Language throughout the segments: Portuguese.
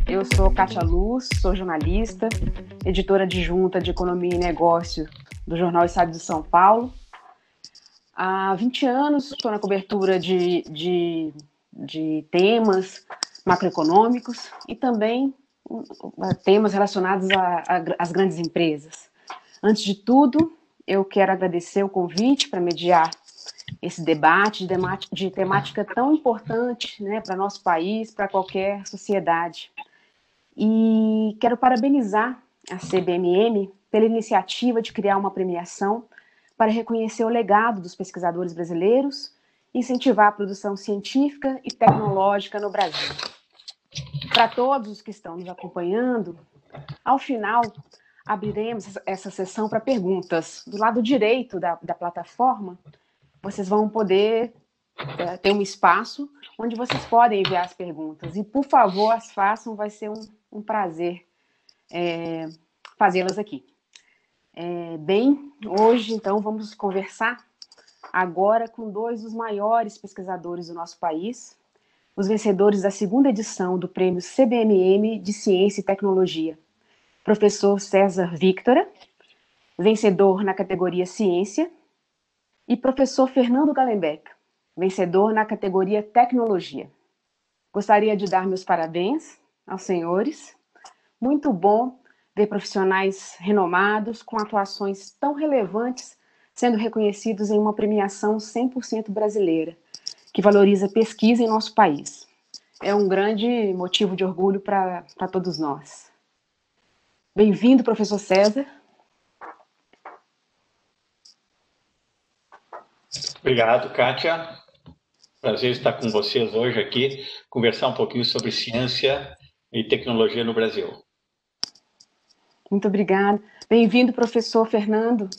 Eu sou Kátia Luz, sou jornalista, editora adjunta de Economia e Negócio do Jornal Estado de São Paulo. Há 20 anos estou na cobertura de temas macroeconômicos e também temas relacionados às grandes empresas. Antes de tudo, eu quero agradecer o convite para mediar esse debate de temática tão importante, né, para nosso país, para qualquer sociedade. E quero parabenizar a CBMM pela iniciativa de criar uma premiação para reconhecer o legado dos pesquisadores brasileiros e incentivar a produção científica e tecnológica no Brasil. Para todos os que estão nos acompanhando, ao final abriremos essa sessão para perguntas. Do lado direito da plataforma, vocês vão poder ter um espaço onde vocês podem enviar as perguntas. E, por favor, as façam, vai ser um prazer fazê-las aqui. Bem, hoje, então, vamos conversar agora com dois dos maiores pesquisadores do nosso país, os vencedores da segunda edição do Prêmio CBMM de Ciência e Tecnologia. Professor César Victora, vencedor na categoria Ciência, e professor Fernando Gallenbeck, vencedor na categoria Tecnologia. Gostaria de dar meus parabéns aos senhores. Muito bom ver profissionais renomados com atuações tão relevantes sendo reconhecidos em uma premiação 100% brasileira, que valoriza pesquisa em nosso país. É um grande motivo de orgulho para todos nós. Bem-vindo, professor César. Obrigado, Kátia. Prazer estar com vocês hoje aqui, conversar um pouquinho sobre ciência e tecnologia no Brasil. Muito obrigada. Bem-vindo, professor Fernando.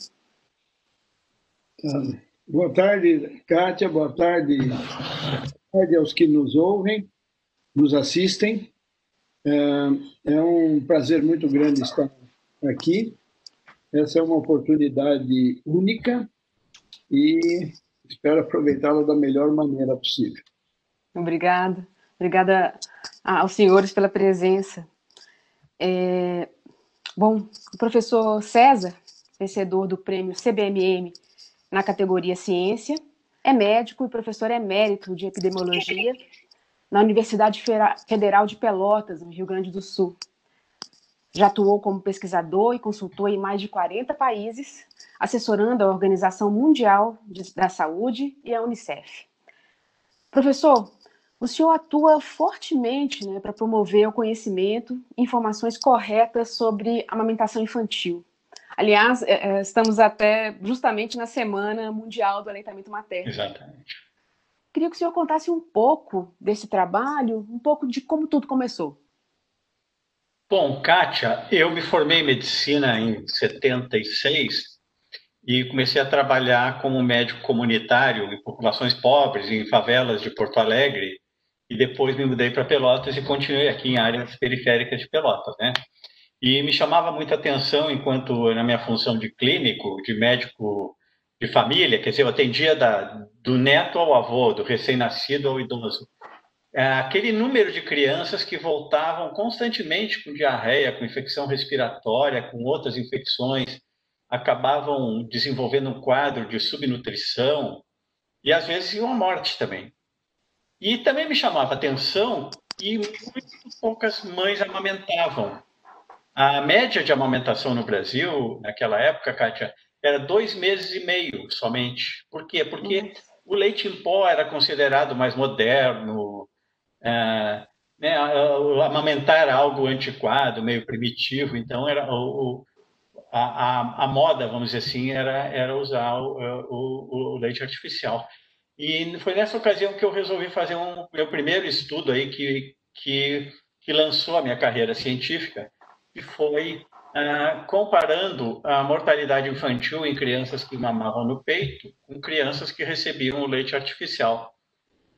Boa tarde, Kátia. Boa tarde aos que nos ouvem, nos assistem. É um prazer muito grande estar aqui. Essa é uma oportunidade única e espero aproveitá-la da melhor maneira possível. Obrigada. Obrigada aos senhores pela presença. Bom, o professor César, vencedor do prêmio CBMM na categoria Ciência, é médico e professor emérito de epidemiologia na Universidade Federal de Pelotas, no Rio Grande do Sul. Já atuou como pesquisador e consultor em mais de 40 países, assessorando a Organização Mundial da Saúde e a Unicef. Professor, o senhor atua fortemente, né, para promover o conhecimento e informações corretas sobre amamentação infantil. Aliás, estamos até justamente na Semana Mundial do Aleitamento Materno. Exatamente. Queria que o senhor contasse um pouco desse trabalho, um pouco de como tudo começou. Bom, Kátia, eu me formei em medicina em 76 e comecei a trabalhar como médico comunitário em populações pobres, em favelas de Porto Alegre, e depois me mudei para Pelotas e continuei aqui em áreas periféricas de Pelotas, né? E me chamava muita atenção, enquanto na minha função de clínico, de médico de família, quer dizer, eu atendia do neto ao avô, do recém-nascido ao idoso. Aquele número de crianças que voltavam constantemente com diarreia, com infecção respiratória, com outras infecções, acabavam desenvolvendo um quadro de subnutrição e, às vezes, iam à morte também. E também me chamava a atenção que muito poucas mães amamentavam. A média de amamentação no Brasil, naquela época, Kátia, era 2 meses e meio somente. Por quê? Porque o leite em pó era considerado mais moderno, né, amamentar era algo antiquado, meio primitivo, então era a moda, vamos dizer assim, era usar o leite artificial. E foi nessa ocasião que eu resolvi fazer meu primeiro estudo aí que lançou a minha carreira científica, que foi comparando a mortalidade infantil em crianças que mamavam no peito com crianças que recebiam o leite artificial.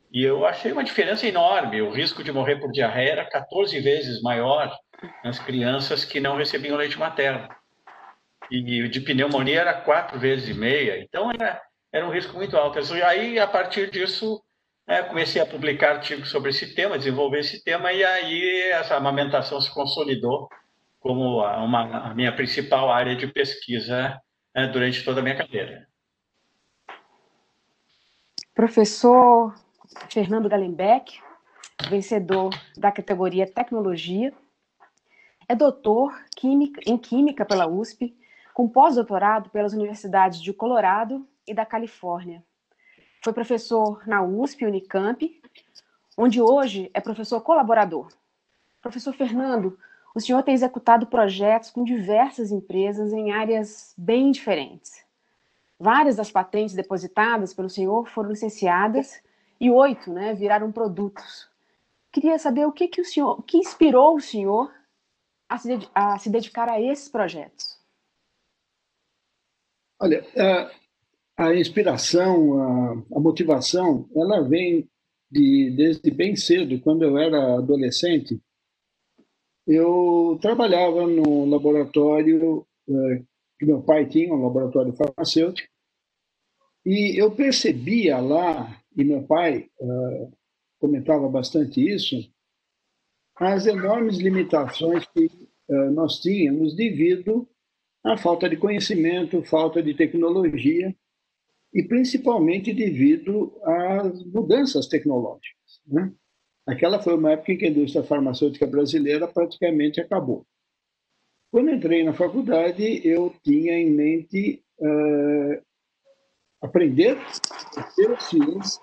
E eu achei uma diferença enorme. O risco de morrer por diarreia era 14 vezes maior nas crianças que não recebiam leite materno. E de pneumonia era 4 vezes e meia. Então, era um risco muito alto. E aí, a partir disso, comecei a publicar artigos sobre esse tema, desenvolver esse tema, e aí essa amamentação se consolidou como a minha principal área de pesquisa durante toda a minha carreira. Professor Fernando Gallenbeck, vencedor da categoria Tecnologia, é doutor em Química pela USP, com pós-doutorado pelas universidades de Colorado e da Califórnia. Foi professor na USP e Unicamp, onde hoje é professor colaborador. Professor Fernando, o senhor tem executado projetos com diversas empresas em áreas bem diferentes. Várias das patentes depositadas pelo senhor foram licenciadas e 8, viraram produtos. Queria saber o que inspirou o senhor a se dedicar a esses projetos. Olha, a inspiração, a motivação, ela vem desde bem cedo. Quando eu era adolescente, eu trabalhava no laboratório que meu pai tinha, um laboratório farmacêutico, e eu percebia lá, e meu pai comentava bastante isso, as enormes limitações que nós tínhamos devido à falta de conhecimento, falta de tecnologia, e principalmente devido às mudanças tecnológicas, né? Aquela foi uma época em que a indústria farmacêutica brasileira praticamente acabou. Quando entrei na faculdade, eu tinha em mente aprender a ter ciência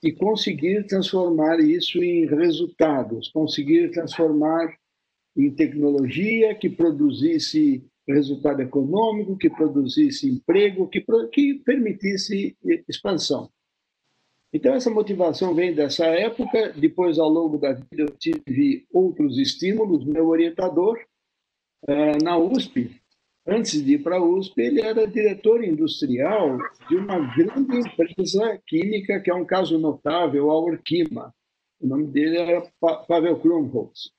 e conseguir transformar isso em resultados, conseguir transformar em tecnologia que produzisse resultado econômico, que produzisse emprego, que permitisse expansão. Então, essa motivação vem dessa época. Depois, ao longo da vida, eu tive outros estímulos. Meu orientador, na USP, antes de ir para a USP, ele era diretor industrial de uma grande empresa química, que é um caso notável, a Orquima. O nome dele era Pavel Krumpholz.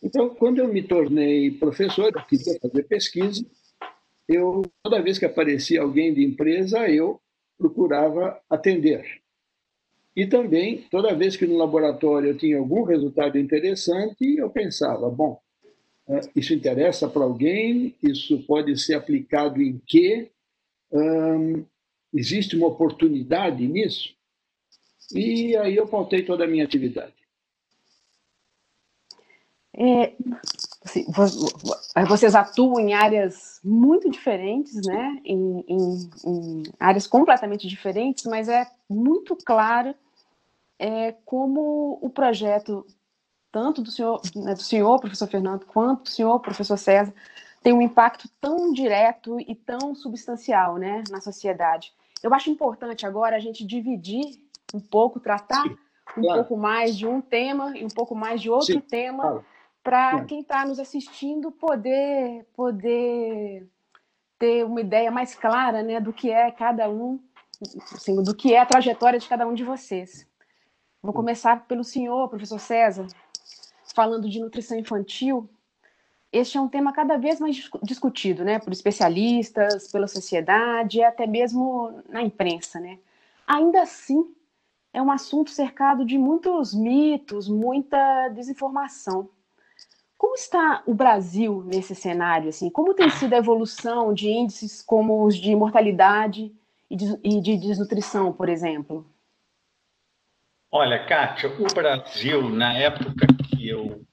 Então, quando eu me tornei professor, eu queria fazer pesquisa, toda vez que aparecia alguém de empresa, eu procurava atender. E também, toda vez que no laboratório eu tinha algum resultado interessante, eu pensava, bom, isso interessa para alguém, isso pode ser aplicado em quê? Existe uma oportunidade nisso? E aí eu pautei toda a minha atividade. Vocês atuam em áreas muito diferentes, né? Em áreas completamente diferentes, mas é muito claro como o projeto, tanto do senhor, professor Fernando, quanto do senhor, professor César, tem um impacto tão direto e tão substancial, né, na sociedade. Eu acho importante agora a gente dividir um pouco, tratar pouco mais de um tema e um pouco mais de outro tema, para quem está nos assistindo poder ter uma ideia mais clara, né, do que é cada um, assim, do que é a trajetória de cada um de vocês. Vou começar pelo senhor, professor César, falando de nutrição infantil. Este é um tema cada vez mais discutido, né, por especialistas, pela sociedade e até mesmo na imprensa, né? Ainda assim, é um assunto cercado de muitos mitos, muita desinformação. Como está o Brasil nesse cenário? Assim? Como tem sido a evolução de índices como os de mortalidade e de desnutrição, por exemplo? Olha, Kátia, o Brasil, na época que eu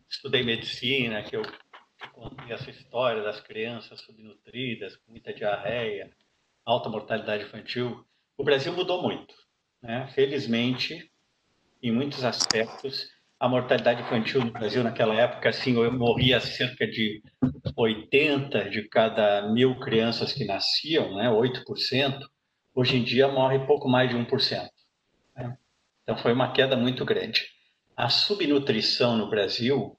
estudei medicina, que eu contei essa história das crianças subnutridas, com muita diarreia, alta mortalidade infantil, o Brasil mudou muito, né? Felizmente, em muitos aspectos, a mortalidade infantil no Brasil naquela época, assim, eu morria cerca de 80 de cada 1.000 crianças que nasciam, né? 8%. Hoje em dia morre pouco mais de 1%. Né? Então foi uma queda muito grande. A subnutrição no Brasil,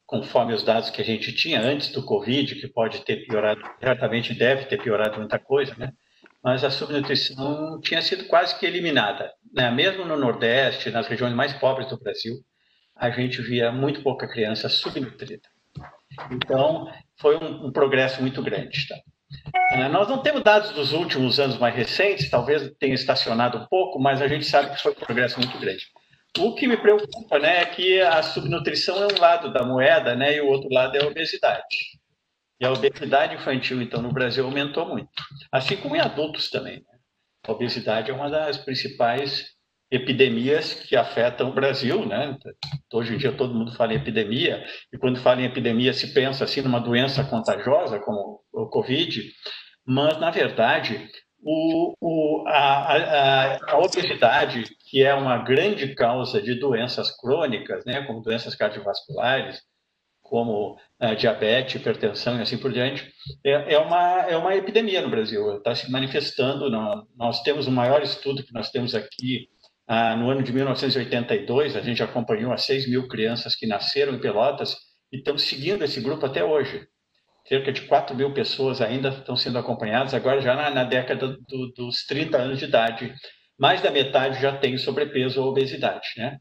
conforme os dados que a gente tinha antes do Covid, que pode ter piorado, certamente deve ter piorado muita coisa, né? Mas a subnutrição tinha sido quase que eliminada, né? Mesmo no Nordeste, nas regiões mais pobres do Brasil, a gente via muito pouca criança subnutrida. Então, foi um progresso muito grande. Tá? Nós não temos dados dos últimos anos mais recentes, talvez tenha estacionado um pouco, mas a gente sabe que foi um progresso muito grande. O que me preocupa, né, é que a subnutrição é um lado da moeda, né, e o outro lado é a obesidade. E a obesidade infantil, então, no Brasil aumentou muito, assim como em adultos também. Né? A obesidade é uma das principais epidemias que afetam o Brasil, né? Hoje em dia todo mundo fala em epidemia, e quando fala em epidemia se pensa assim numa doença contagiosa como o Covid, mas na verdade a obesidade, que é uma grande causa de doenças crônicas, né, como doenças cardiovasculares, como diabetes, hipertensão e assim por diante, é uma epidemia no Brasil, está se manifestando. Nós temos o maior estudo que nós temos aqui no ano de 1982, a gente acompanhou as 6 mil crianças que nasceram em Pelotas e estamos seguindo esse grupo até hoje. Cerca de 4 mil pessoas ainda estão sendo acompanhadas, agora já na década dos 30 anos de idade. Mais da metade já tem sobrepeso ou obesidade, né?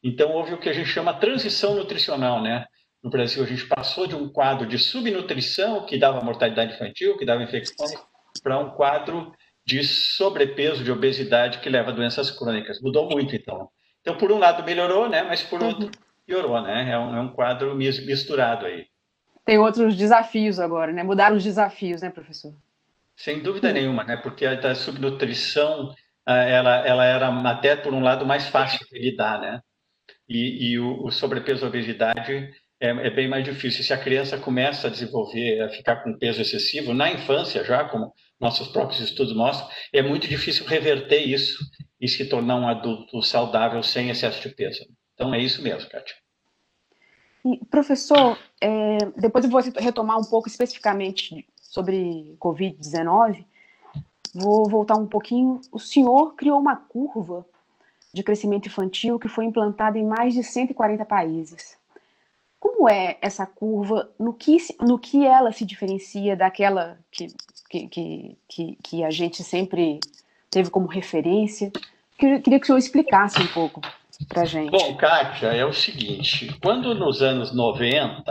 Então, houve o que a gente chama transição nutricional, né? No Brasil, a gente passou de um quadro de subnutrição, que dava mortalidade infantil, que dava infecções, para um quadro de sobrepeso, de obesidade, que leva a doenças crônicas. Mudou muito, então. Então, por um lado, melhorou, né? Mas, por outro, piorou, né? É um quadro misturado aí. Tem outros desafios agora, né? Mudaram os desafios, né, professor? Sem dúvida nenhuma, né? Porque a subnutrição, ela era até, por um lado, mais fácil de lidar, né? E o sobrepeso e obesidade é bem mais difícil. Se a criança começa a desenvolver, a ficar com peso excessivo, na infância já, como nossos próprios estudos mostram, é muito difícil reverter isso e se tornar um adulto saudável sem excesso de peso. Então, é isso mesmo, Kátia. E, professor, depois eu vou retomar um pouco especificamente sobre Covid-19. Vou voltar um pouquinho. O senhor criou uma curva de crescimento infantil que foi implantada em mais de 140 países. Como é essa curva? No que ela se diferencia daquela que a gente sempre teve como referência? Queria que o senhor explicasse um pouco para a gente. Bom, Kátia, é o seguinte, quando nos anos 90,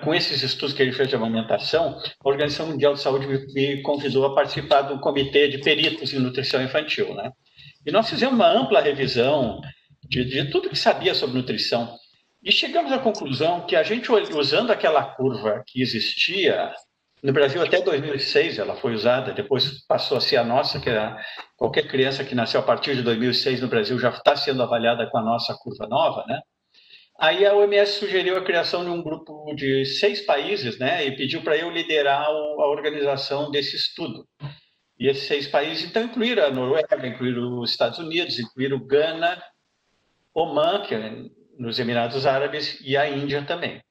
com esses estudos que ele fez de amamentação, a Organização Mundial de Saúde me convidou a participar do comitê de peritos em nutrição infantil, né? E nós fizemos uma ampla revisão de tudo que sabia sobre nutrição e chegamos à conclusão que a gente, usando aquela curva que existia no Brasil até 2006, ela foi usada, depois passou a ser a nossa, que era qualquer criança que nasceu a partir de 2006 no Brasil já está sendo avaliada com a nossa curva nova, né? Aí a OMS sugeriu a criação de um grupo de 6 países, né? E pediu para eu liderar a organização desse estudo. E esses 6 países, então, incluíram a Noruega, incluíram os Estados Unidos, incluíram o Ghana, Omã, que é nos Emirados Árabes, e a Índia também.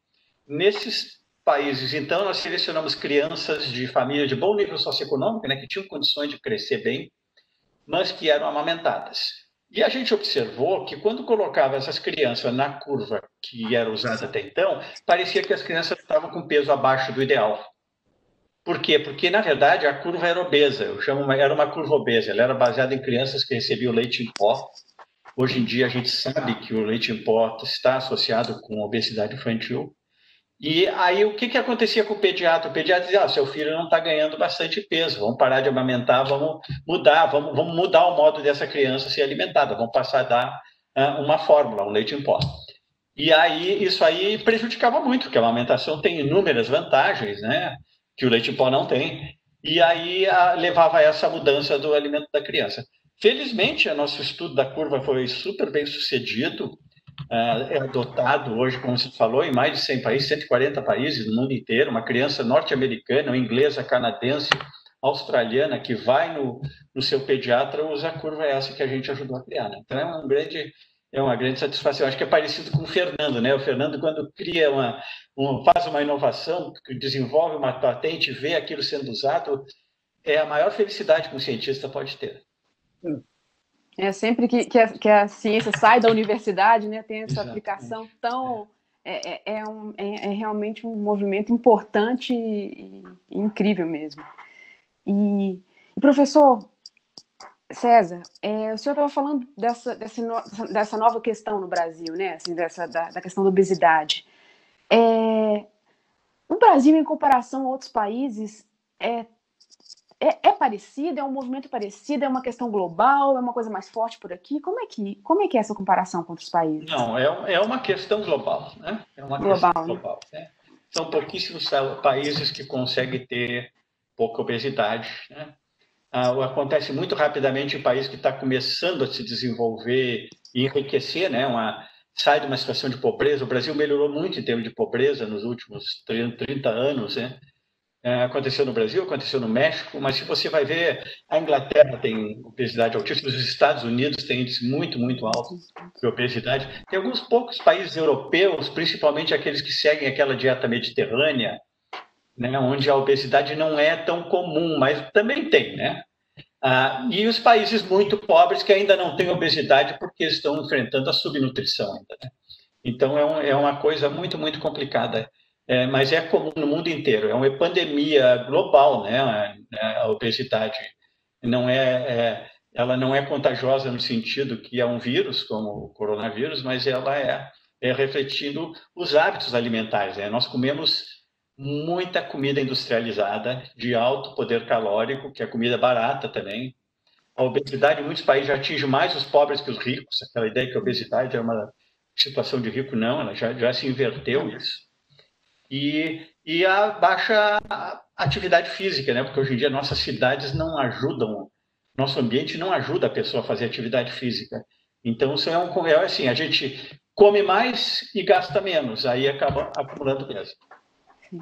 Nesses países, então, nós selecionamos crianças de família de bom nível socioeconômico, né, que tinham condições de crescer bem, mas que eram amamentadas. E a gente observou que quando colocava essas crianças na curva que era usada até então, parecia que as crianças estavam com peso abaixo do ideal. Por quê? Porque, na verdade, a curva era obesa. Era uma curva obesa. Ela era baseada em crianças que recebiam leite em pó. Hoje em dia, a gente sabe que o leite em pó está associado com obesidade infantil. E aí, o que acontecia com o pediatra? O pediatra dizia, seu filho não está ganhando bastante peso, vamos parar de amamentar, vamos mudar o modo dessa criança ser alimentada, vamos passar a dar uma fórmula, um leite em pó. E aí, isso aí prejudicava muito, porque a amamentação tem inúmeras vantagens, né, que o leite em pó não tem, e aí levava a essa mudança do alimento da criança. Felizmente, o nosso estudo da curva foi super bem sucedido, é adotado hoje, como você falou, em mais de 100 países, 140 países no mundo inteiro. Uma criança norte-americana, inglesa, canadense, australiana, que vai no seu pediatra, usa a curva essa que a gente ajudou a criar. Né? Então, é uma grande satisfação. Acho que é parecido com o Fernando, né? O Fernando, quando cria faz uma inovação, desenvolve uma patente, vê aquilo sendo usado, é a maior felicidade que um cientista pode ter. É sempre que a ciência sai da universidade, né, tem essa Exatamente. Aplicação tão... É realmente um movimento importante e incrível mesmo. E professor César, o senhor estava falando dessa nova questão no Brasil, né, assim, da questão da obesidade. O Brasil, em comparação a outros países, é parecido? É um movimento parecido? É uma questão global? É uma coisa mais forte por aqui? Como é que é essa comparação com outros países? Não, é uma questão global, né? É uma questão Global, né? global, né? São pouquíssimos países que conseguem ter pouca obesidade, né? Acontece muito rapidamente em país que está começando a se desenvolver e enriquecer, né? Sai de uma situação de pobreza. O Brasil melhorou muito em termos de pobreza nos últimos 30 anos, né? Aconteceu no Brasil, aconteceu no México, mas se você vai ver, a Inglaterra tem obesidade altíssima, os Estados Unidos têm índice muito, muito alto de obesidade. Tem alguns poucos países europeus, principalmente aqueles que seguem aquela dieta mediterrânea, né, onde a obesidade não é tão comum, mas também tem, né? E os países muito pobres que ainda não têm obesidade porque estão enfrentando a subnutrição ainda, né? Então, é uma coisa muito, muito complicada. Mas é comum no mundo inteiro. É uma pandemia global, né? A obesidade ela não é contagiosa no sentido que é um vírus, como o coronavírus, mas ela é refletindo os hábitos alimentares, né? Nós comemos muita comida industrializada, de alto poder calórico, que é comida barata também. A obesidade em muitos países já atinge mais os pobres que os ricos. Aquela ideia que a obesidade é uma situação de rico, não, ela já se inverteu isso. E a baixa atividade física, né? Porque hoje em dia nossas cidades não ajudam, nosso ambiente não ajuda a pessoa a fazer atividade física. Então, isso é assim, a gente come mais e gasta menos, aí acaba acumulando peso. Sim.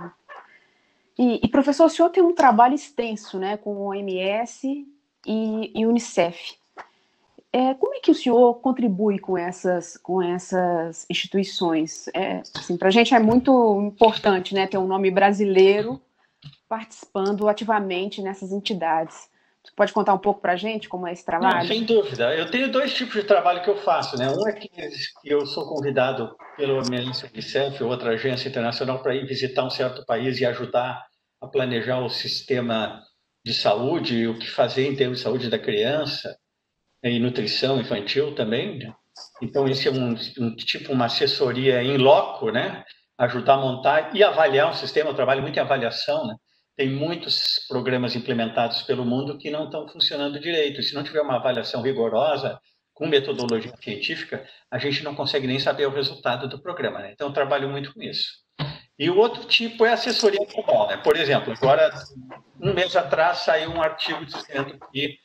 E, professor, o senhor tem um trabalho extenso, né, com o OMS e Unicef. Como é que o senhor contribui com essas instituições? Assim, para a gente é muito importante, né, ter um nome brasileiro participando ativamente nessas entidades. Você pode contar um pouco para a gente como é esse trabalho? Não, sem dúvida. Eu tenho 2 tipos de trabalho que eu faço, né? Um é que eu sou convidado pela Unicef, outra agência internacional, para ir visitar um certo país e ajudar a planejar o sistema de saúde, o que fazer em termos de saúde da criança e nutrição infantil também, né? Então, esse é uma assessoria in loco, né? Ajudar a montar e avaliar um sistema. Eu trabalho muito em avaliação, né? Tem muitos programas implementados pelo mundo que não estão funcionando direito. E se não tiver uma avaliação rigorosa, com metodologia científica, a gente não consegue nem saber o resultado do programa, né? Então, eu trabalho muito com isso. E o outro tipo é assessoria global, né? Por exemplo, agora, um mês atrás, saiu um artigo dizendo que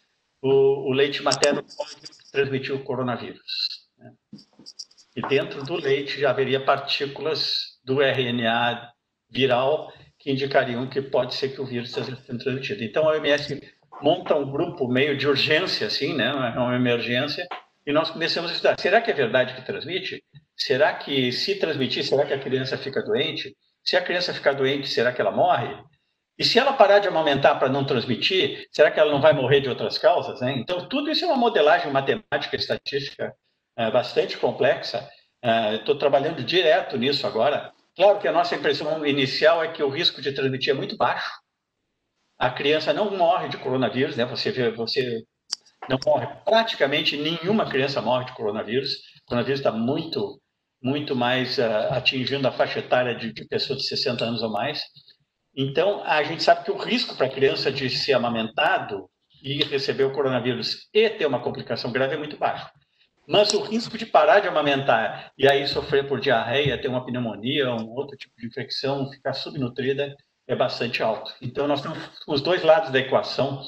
o leite materno pode transmitir o coronavírus, né? E dentro do leite já haveria partículas do RNA viral que indicariam que pode ser que o vírus esteja sendo transmitido. Então, a OMS monta um grupo meio de urgência, assim, né? Uma emergência, e nós começamos a estudar. Será que é verdade que transmite? Será que, se transmitir, será que a criança fica doente? Se a criança ficar doente, será que ela morre? E se ela parar de amamentar para não transmitir, será que ela não vai morrer de outras causas, né? Então, tudo isso é uma modelagem matemática e estatística bastante complexa. Estou trabalhando direto nisso agora. Claro que a nossa impressão inicial é que o risco de transmitir é muito baixo. A criança não morre de coronavírus, né? Você não morre. Praticamente nenhuma criança morre de coronavírus. O coronavírus está muito, muito mais atingindo a faixa etária de pessoas de 60 anos ou mais. Então, a gente sabe que o risco para a criança de ser amamentado e receber o coronavírus e ter uma complicação grave é muito baixo. Mas o risco de parar de amamentar e aí sofrer por diarreia, ter uma pneumonia, um outro tipo de infecção, ficar subnutrida, é bastante alto. Então, nós temos os 2 lados da equação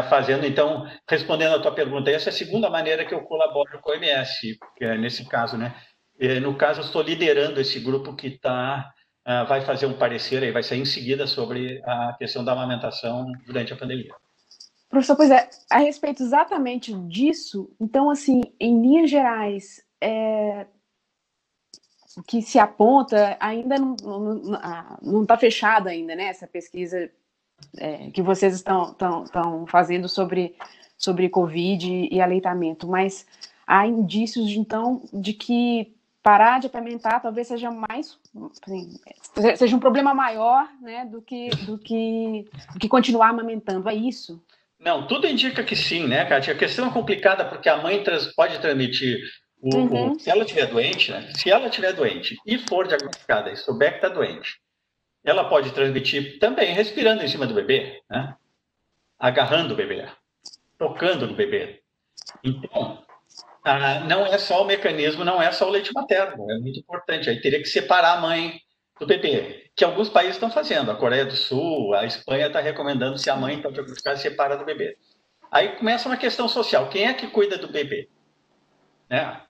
fazendo. Então, respondendo a tua pergunta, essa é a segunda maneira que eu colaboro com a OMS, nesse caso, né? No caso, eu estou liderando esse grupo que vai fazer um parecer, aí vai sair em seguida, sobre a questão da amamentação durante a pandemia. Professor, pois a respeito exatamente disso, então, assim, em linhas gerais, o que se aponta ainda não está fechada ainda, né? Essa pesquisa que vocês estão fazendo sobre Covid e aleitamento, mas há indícios, então, de que parar de amamentar talvez seja mais, assim, seja um problema maior, né, do que continuar amamentando, é isso? Não, tudo indica que sim, né, Kátia? A questão é complicada porque a mãe pode transmitir se ela estiver doente, né? Se ela estiver doente e for diagnosticada e souber que está doente, ela pode transmitir também respirando em cima do bebê, né? Agarrando o bebê, tocando no bebê. Então, não é só o mecanismo, não é só o leite materno, é muito importante. Aí teria que separar a mãe do bebê, que alguns países estão fazendo. A Coreia do Sul, a Espanha está recomendando se a mãe pode ficar separada do bebê. Aí começa uma questão social. Quem é que cuida do bebê? Né?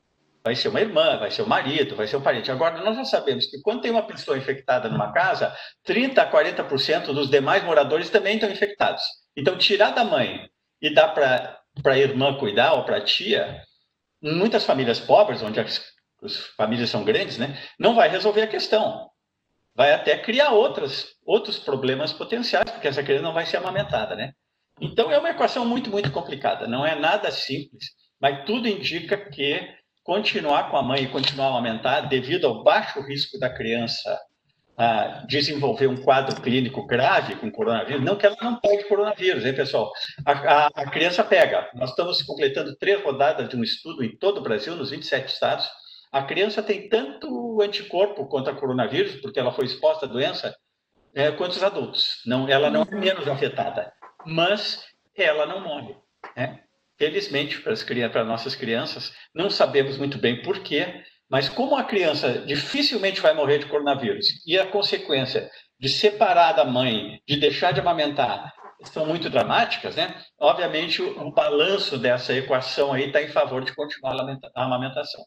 Vai ser uma irmã, vai ser o marido, vai ser o parente. Agora, nós já sabemos que quando tem uma pessoa infectada numa casa, 30% a 40% dos demais moradores também estão infectados. Então, tirar da mãe e dar para a irmã cuidar ou para a tia, em muitas famílias pobres, onde as famílias são grandes, né, não vai resolver a questão. Vai até criar outros problemas potenciais, porque essa criança não vai ser amamentada, né? Então, é uma equação muito, muito complicada. Não é nada simples, mas tudo indica que continuar com a mãe e continuar a amamentar, devido ao baixo risco da criança desenvolver um quadro clínico grave com coronavírus, não que ela não pegue coronavírus, hein, pessoal? A criança pega. Nós estamos completando 3 rodadas de um estudo em todo o Brasil, nos 27 estados. A criança tem tanto anticorpo contra coronavírus, porque ela foi exposta à doença, quanto os adultos. Ela não é menos afetada, mas ela não morre, né? Felizmente, para nossas crianças, não sabemos muito bem por quê, mas como a criança dificilmente vai morrer de coronavírus e a consequência de separar da mãe, de deixar de amamentar, são muito dramáticas, né? Obviamente, o balanço dessa equação aí está em favor de continuar a amamentação.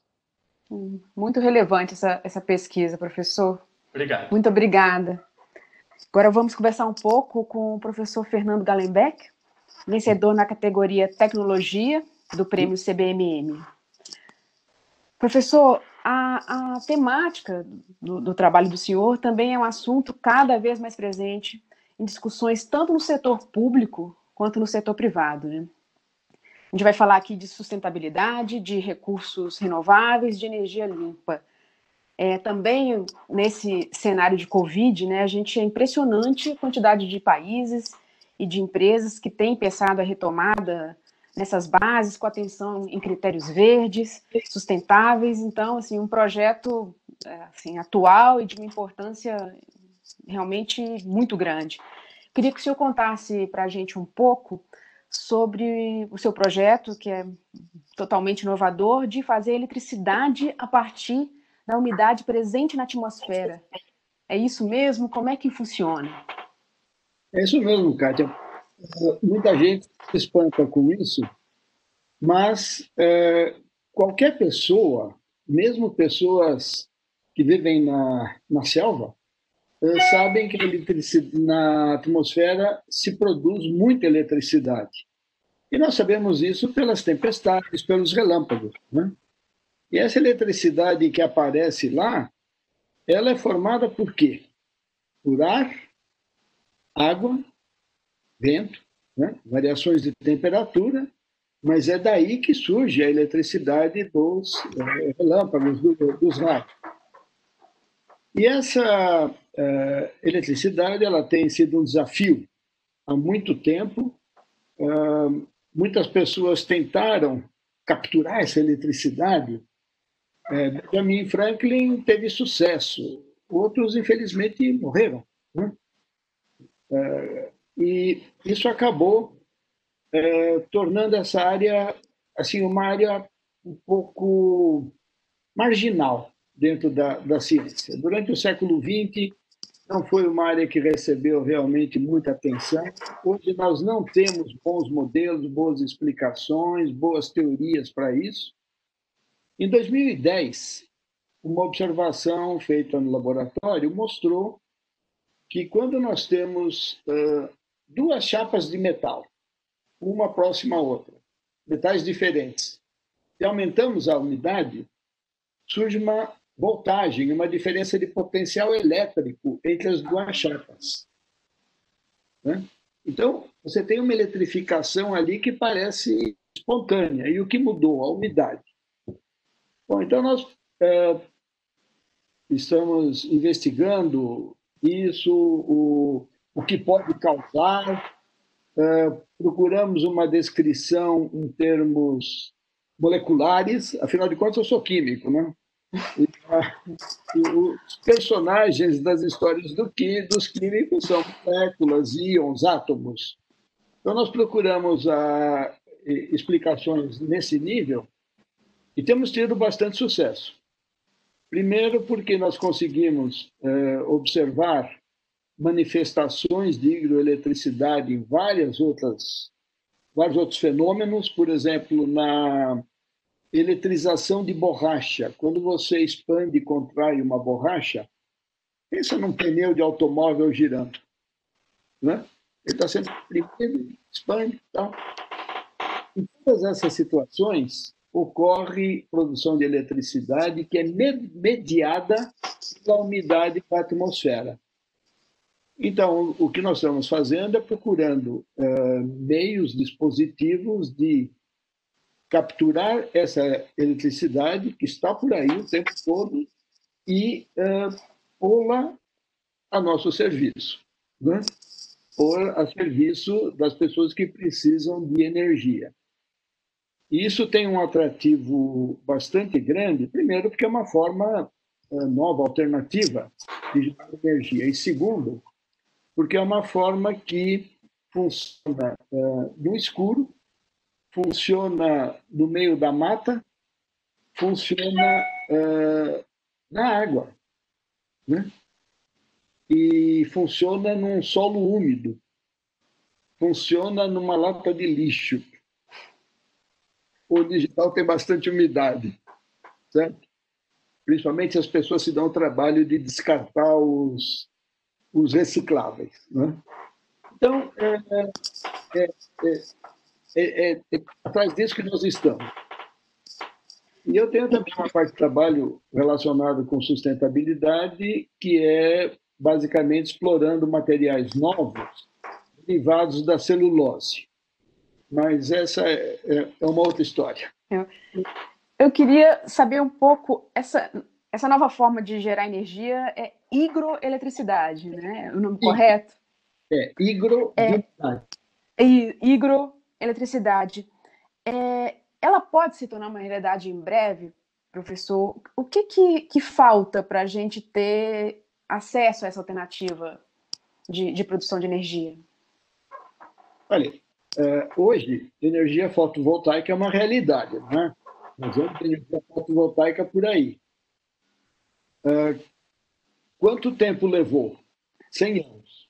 Muito relevante essa pesquisa, professor. Obrigado. Muito obrigada. Agora vamos conversar um pouco com o professor Fernando Gallenbeck, vencedor na categoria Tecnologia do prêmio CBMM. Professor, a temática do trabalho do senhor também é um assunto cada vez mais presente em discussões tanto no setor público quanto no setor privado, né? A gente vai falar aqui de sustentabilidade, de recursos renováveis, de energia limpa. Também nesse cenário de Covid, né, a gente é impressionante a quantidade de países e de empresas que têm pensado a retomada nessas bases, com atenção em critérios verdes, sustentáveis. Então, assim, um projeto assim, atual e de uma importância realmente muito grande. Queria que o senhor contasse para a gente um pouco sobre o seu projeto, que é totalmente inovador, de fazer eletricidade a partir da umidade presente na atmosfera. É isso mesmo? Como é que funciona? É isso mesmo, Kátia. Muita gente se espanta com isso, mas qualquer pessoa, mesmo pessoas que vivem na selva, sabem que na atmosfera se produz muita eletricidade. E nós sabemos isso pelas tempestades, pelos relâmpagos, né? E essa eletricidade que aparece lá, ela é formada por quê? Por ar, água, vento, né? Variações de temperatura, mas é daí que surge a eletricidade dos relâmpagos, dos raios. E essa eletricidade ela tem sido um desafio há muito tempo. Muitas pessoas tentaram capturar essa eletricidade. Benjamin Franklin teve sucesso, outros, infelizmente, morreram, né? E isso acabou tornando essa área assim, uma área um pouco marginal dentro da ciência. Durante o século XX, não foi uma área que recebeu realmente muita atenção. Hoje nós não temos bons modelos, boas explicações, boas teorias para isso. Em 2010, uma observação feita no laboratório mostrou que quando nós temos 2 chapas de metal, uma próxima à outra, metais diferentes, e aumentamos a umidade, surge uma voltagem, uma diferença de potencial elétrico entre as 2 chapas, né? Então, você tem uma eletrificação ali que parece espontânea. E o que mudou? A umidade. Bom, então nós estamos investigando isso, o que pode causar, procuramos uma descrição em termos moleculares, afinal de contas eu sou químico, né? E os personagens das histórias dos químicos são moléculas, íons, átomos. Então, nós procuramos explicações nesse nível e temos tido bastante sucesso. Primeiro, porque nós conseguimos observar manifestações de hidroeletricidade em vários outros fenômenos, por exemplo, na eletrização de borracha. Quando você expande e contrai uma borracha, pensa num pneu de automóvel girando, né? Ele está sendo comprimido, expande e tal. Em todas essas situações, ocorre produção de eletricidade que é mediada pela umidade da atmosfera. Então, o que nós estamos fazendo é procurando meios, dispositivos de capturar essa eletricidade que está por aí o tempo todo e pô-la a nosso serviço, né? Pôr a serviço das pessoas que precisam de energia. E isso tem um atrativo bastante grande, primeiro, porque é uma forma nova, alternativa de gerar energia, e segundo, porque é uma forma que funciona no escuro, funciona no meio da mata, funciona na água, né? E funciona num solo úmido, funciona numa lata de lixo. O digital tem bastante umidade, certo? Principalmente as pessoas se dão o trabalho de descartar os recicláveis, né? Então, é atrás disso que nós estamos. E eu tenho também uma parte de trabalho relacionada com sustentabilidade, que é basicamente explorando materiais novos derivados da celulose. Mas essa é uma outra história. Eu queria saber um pouco, essa nova forma de gerar energia é hidroeletricidade, né? O nome correto? Hidroeletricidade. Ela pode se tornar uma realidade em breve, professor? O que falta para a gente ter acesso a essa alternativa de produção de energia? Olha, hoje, energia fotovoltaica é uma realidade, né? Nós vamos ter energia fotovoltaica por aí. Quanto tempo levou? 100 anos.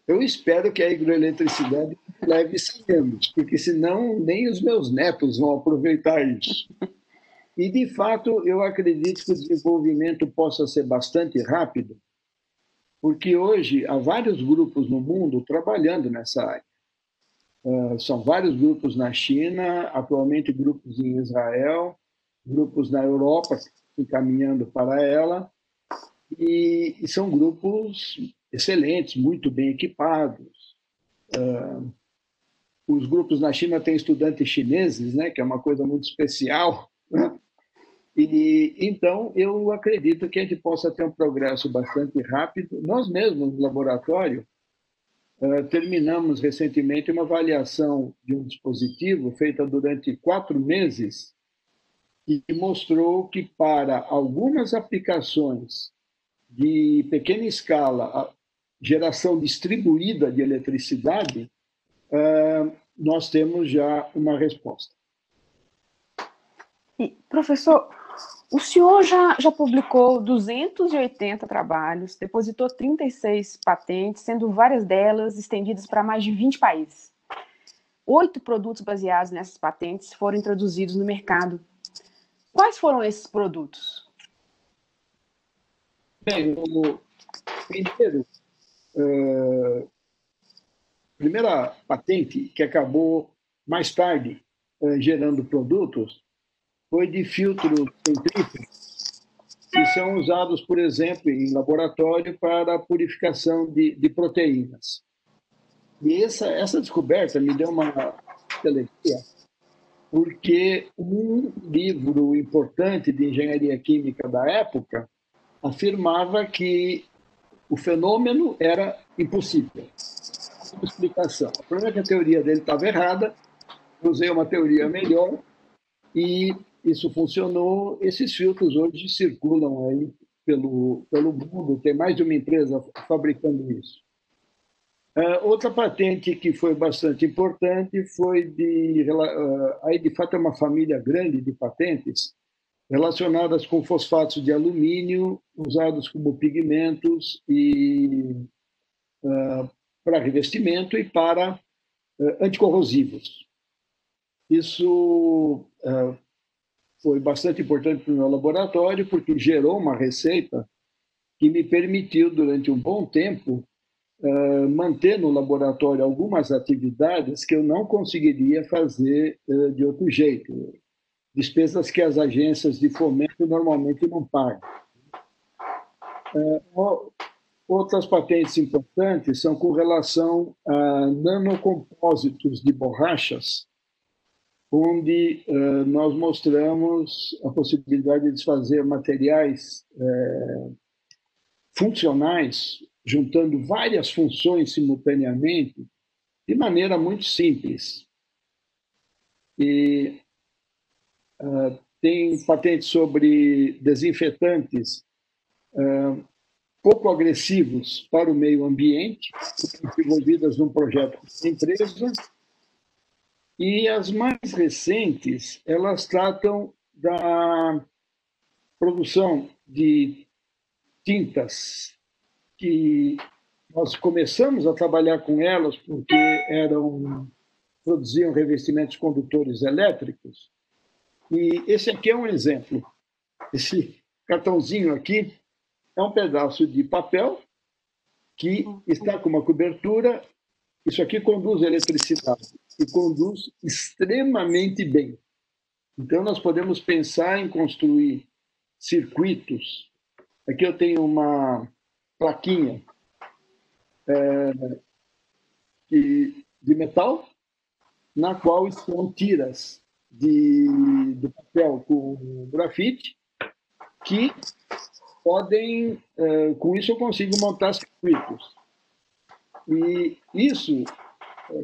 Eu espero que a hidroeletricidade leve 100 anos, porque senão nem os meus netos vão aproveitar isso. E, de fato, eu acredito que o desenvolvimento possa ser bastante rápido, porque hoje há vários grupos no mundo trabalhando nessa área. São vários grupos na China, atualmente grupos em Israel, grupos na Europa encaminhando para ela, e são grupos excelentes, muito bem equipados. Os grupos na China têm estudantes chineses, né, que é uma coisa muito especial, né? E então eu acredito que a gente possa ter um progresso bastante rápido. Nós mesmos no laboratório terminamos recentemente uma avaliação de um dispositivo feita durante 4 meses e mostrou que para algumas aplicações de pequena escala, a geração distribuída de eletricidade, nós temos já uma resposta. E, professor, o senhor já publicou 280 trabalhos, depositou 36 patentes, sendo várias delas estendidas para mais de 20 países. 8 produtos baseados nessas patentes foram introduzidos no mercado. Quais foram esses produtos? Bem, primeira patente que acabou mais tarde gerando produtos foi de filtros centrífugos, que são usados, por exemplo, em laboratório para a purificação de proteínas. E essa descoberta me deu uma alegria, porque um livro importante de engenharia química da época afirmava que o fenômeno era impossível. Uma explicação. A primeira é que a teoria dele estava errada, usei uma teoria melhor e isso funcionou. Esses filtros hoje circulam aí pelo mundo, tem mais de uma empresa fabricando isso. Outra patente que foi bastante importante foi aí de fato é uma família grande de patentes relacionadas com fosfatos de alumínio usados como pigmentos e para revestimento e para anticorrosivos. Isso foi bastante importante para o meu laboratório, porque gerou uma receita que me permitiu, durante um bom tempo, manter no laboratório algumas atividades que eu não conseguiria fazer de outro jeito. Despesas que as agências de fomento normalmente não pagam. Outras patentes importantes são com relação a nanocompósitos de borrachas, onde nós mostramos a possibilidade de fazer materiais funcionais, juntando várias funções simultaneamente, de maneira muito simples. E tem patentes sobre desinfetantes pouco agressivos para o meio ambiente, desenvolvidas num projeto da empresa. E as mais recentes, elas tratam da produção de tintas, que nós começamos a trabalhar com elas porque produziam revestimentos condutores elétricos. E esse aqui é um exemplo. Esse cartãozinho aqui é um pedaço de papel que está com uma cobertura. Isso aqui conduz eletricidade e conduz extremamente bem. Então, nós podemos pensar em construir circuitos. Aqui eu tenho uma plaquinha de metal, na qual estão tiras do papel com grafite, que podem, com isso eu consigo montar circuitos. E isso,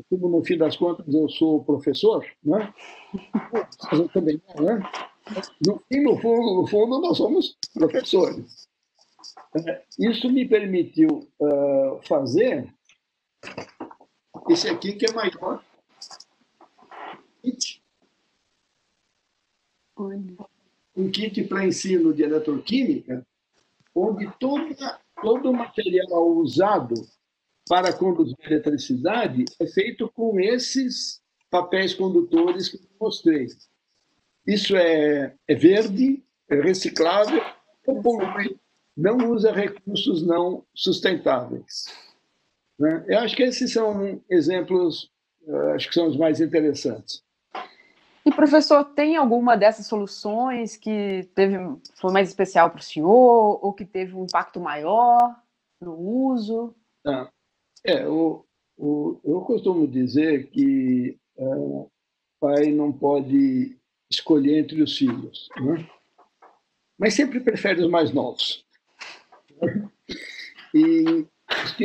como no fim das contas eu sou professor, né? Eu também, né? No fundo, nós somos professores. Isso me permitiu fazer esse aqui, que é maior. Um kit para ensino de eletroquímica, onde todo o material usado para conduzir eletricidade é feito com esses papéis condutores que eu mostrei. Isso é verde, é reciclável, não polui, não usa recursos não sustentáveis. Né? Eu acho que esses são exemplos, acho que são os mais interessantes. E, professor, tem alguma dessas soluções que foi mais especial para o senhor ou que teve um impacto maior no uso? Eu costumo dizer que pai não pode escolher entre os filhos, né? Mas sempre prefere os mais novos. E os que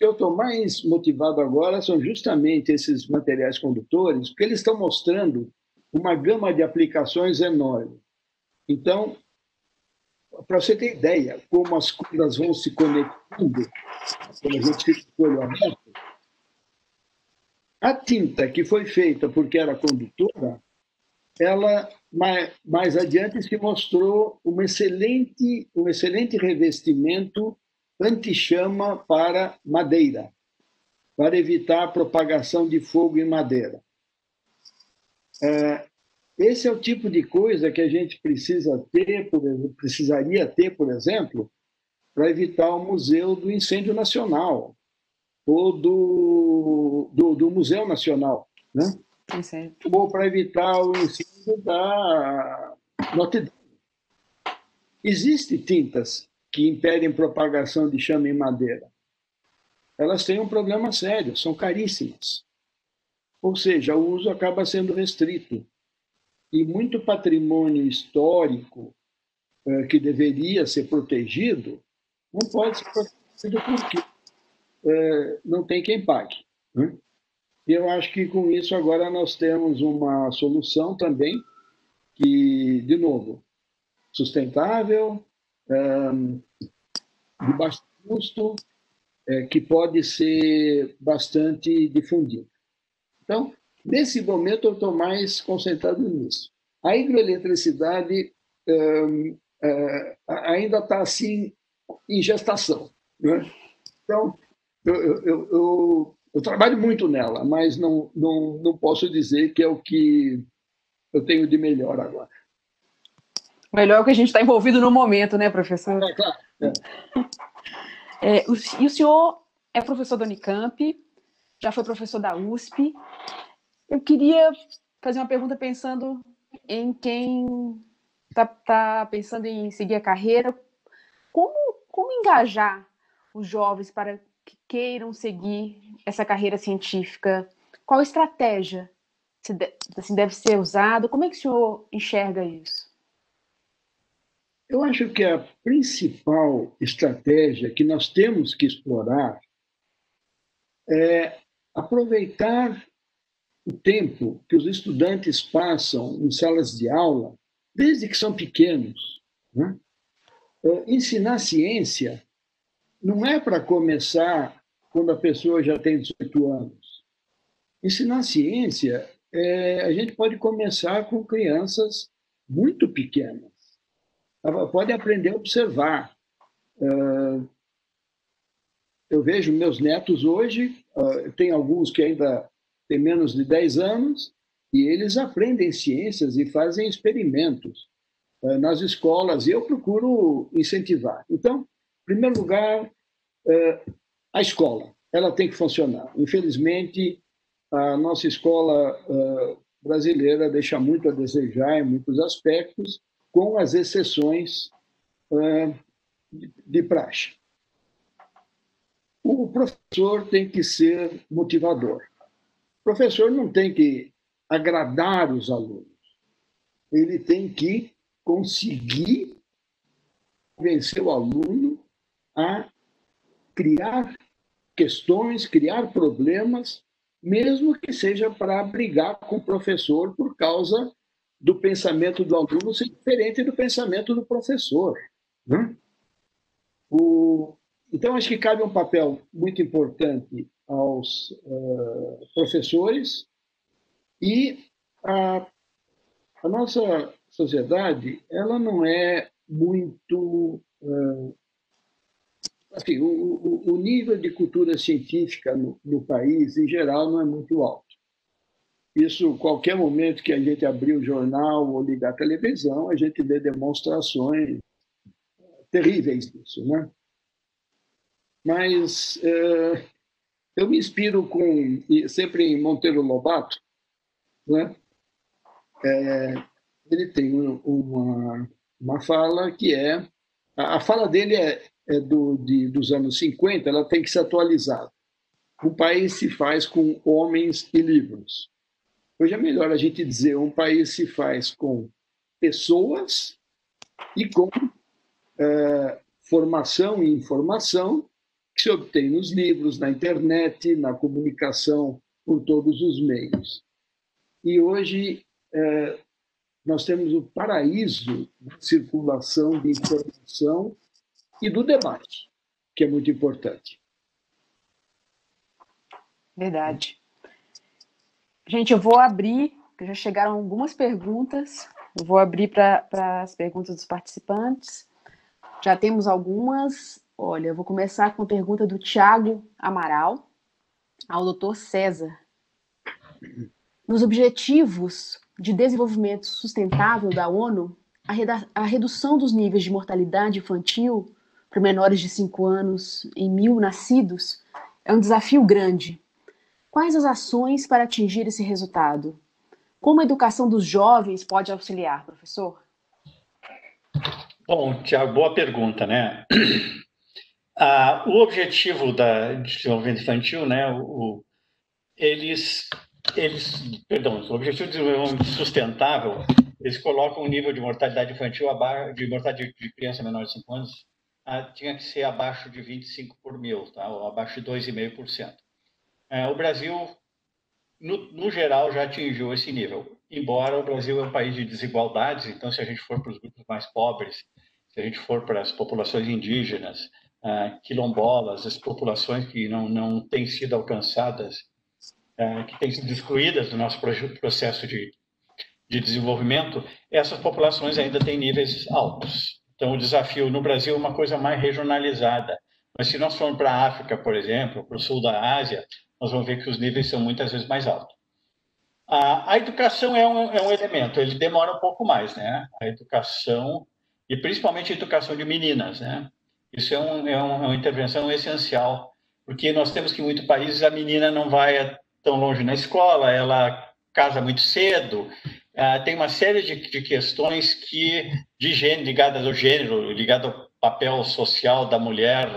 eu estou mais motivado agora são justamente esses materiais condutores, porque eles estão mostrando uma gama de aplicações enorme. Então, para você ter ideia como as coisas vão se conectando, quando a gente fica com o olho aberto, a tinta que foi feita porque era condutora, ela mais adiante se mostrou um excelente revestimento anti-chama para madeira, para evitar a propagação de fogo em madeira. Esse é o tipo de coisa que a gente precisaria ter, por exemplo, para evitar o Museu do Incêndio Nacional ou do Museu Nacional, né? Ou para evitar o incêndio da Notre Dame. Existem tintas que impedem propagação de chama em madeira. Elas têm um problema sério, são caríssimas. Ou seja, o uso acaba sendo restrito. E muito patrimônio histórico que deveria ser protegido não pode ser protegido porque não tem quem pague, né? E eu acho que com isso agora nós temos uma solução também que, de novo, sustentável, de baixo custo, que pode ser bastante difundido. Então, nesse momento, eu estou mais concentrado nisso. A hidroeletricidade ainda está assim em gestação, né? Então, eu trabalho muito nela, mas não posso dizer que é o que eu tenho de melhor agora. Melhor que a gente está envolvido no momento, né, professor? Claro. E o senhor é professor da Unicamp, já foi professor da USP. Eu queria fazer uma pergunta pensando em quem está pensando em seguir a carreira. Como engajar os jovens para que queiram seguir essa carreira científica? Qual estratégia assim, deve ser usada? Como é que o senhor enxerga isso? Eu acho que a principal estratégia que nós temos que explorar é aproveitar o tempo que os estudantes passam em salas de aula, desde que são pequenos, né? Ensinar ciência não é para começar quando a pessoa já tem 18 anos. Ensinar ciência, a gente pode começar com crianças muito pequenas. Ela pode aprender a observar. Eu vejo meus netos hoje, tem alguns que ainda têm menos de 10 anos, e eles aprendem ciências e fazem experimentos nas escolas, e eu procuro incentivar. Então, em primeiro lugar, a escola, ela tem que funcionar. Infelizmente, a nossa escola brasileira deixa muito a desejar em muitos aspectos, com as exceções de praxe. O professor tem que ser motivador. O professor não tem que agradar os alunos, ele tem que conseguir convencer o aluno a criar questões, criar problemas, mesmo que seja para brigar com o professor por causa do pensamento do aluno ser diferente do pensamento do professor, né? Então, acho que cabe um papel muito importante aos professores e a nossa sociedade, ela não é muito... assim, o nível de cultura científica no país, em geral, não é muito alto. Isso, qualquer momento que a gente abrir o jornal ou ligar a televisão, a gente vê demonstrações terríveis disso, né? Mas eu me inspiro sempre em Monteiro Lobato, né? Ele tem uma fala que a fala dele dos anos 50, ela tem que ser atualizada. Um país se faz com homens e livros. Hoje é melhor a gente dizer um país se faz com pessoas e com formação e informação que se obtém nos livros, na internet, na comunicação por todos os meios. E hoje nós temos o paraíso da circulação de informação e do debate, que é muito importante. Verdade. Gente, eu vou abrir, porque já chegaram algumas perguntas. Eu vou abrir para as perguntas dos participantes. Já temos algumas. Olha, eu vou começar com a pergunta do Tiago Amaral ao Dr. César. Nos Objetivos de Desenvolvimento Sustentável da ONU, a redução dos níveis de mortalidade infantil para menores de 5 anos em 1.000 nascidos é um desafio grande. Quais as ações para atingir esse resultado? Como a educação dos jovens pode auxiliar, professor? Bom, Tiago, boa pergunta, né? O objetivo de desenvolvimento infantil, né? O objetivo de desenvolvimento sustentável, eles colocam o nível de mortalidade infantil de mortalidade de criança menor de 5 anos, tinha que ser abaixo de 25 por mil, tá? Ou abaixo de 2,5%. O Brasil no geral, já atingiu esse nível. Embora o Brasil é um país de desigualdades, então, se a gente for para os grupos mais pobres, se a gente for para as populações indígenas, quilombolas, as populações que não têm sido alcançadas, que têm sido excluídas do nosso processo de desenvolvimento, essas populações ainda têm níveis altos. Então, o desafio no Brasil é uma coisa mais regionalizada. Mas se nós formos para a África, por exemplo, para o sul da Ásia, nós vamos ver que os níveis são muitas vezes mais altos. A educação é um elemento, ele demora um pouco mais, né? A educação, e principalmente a educação de meninas, né? Isso é uma intervenção essencial, porque nós temos que em muitos países a menina não vai tão longe na escola, ela casa muito cedo, tem uma série de questões de gênero, ligadas ao gênero, ligado ao papel social da mulher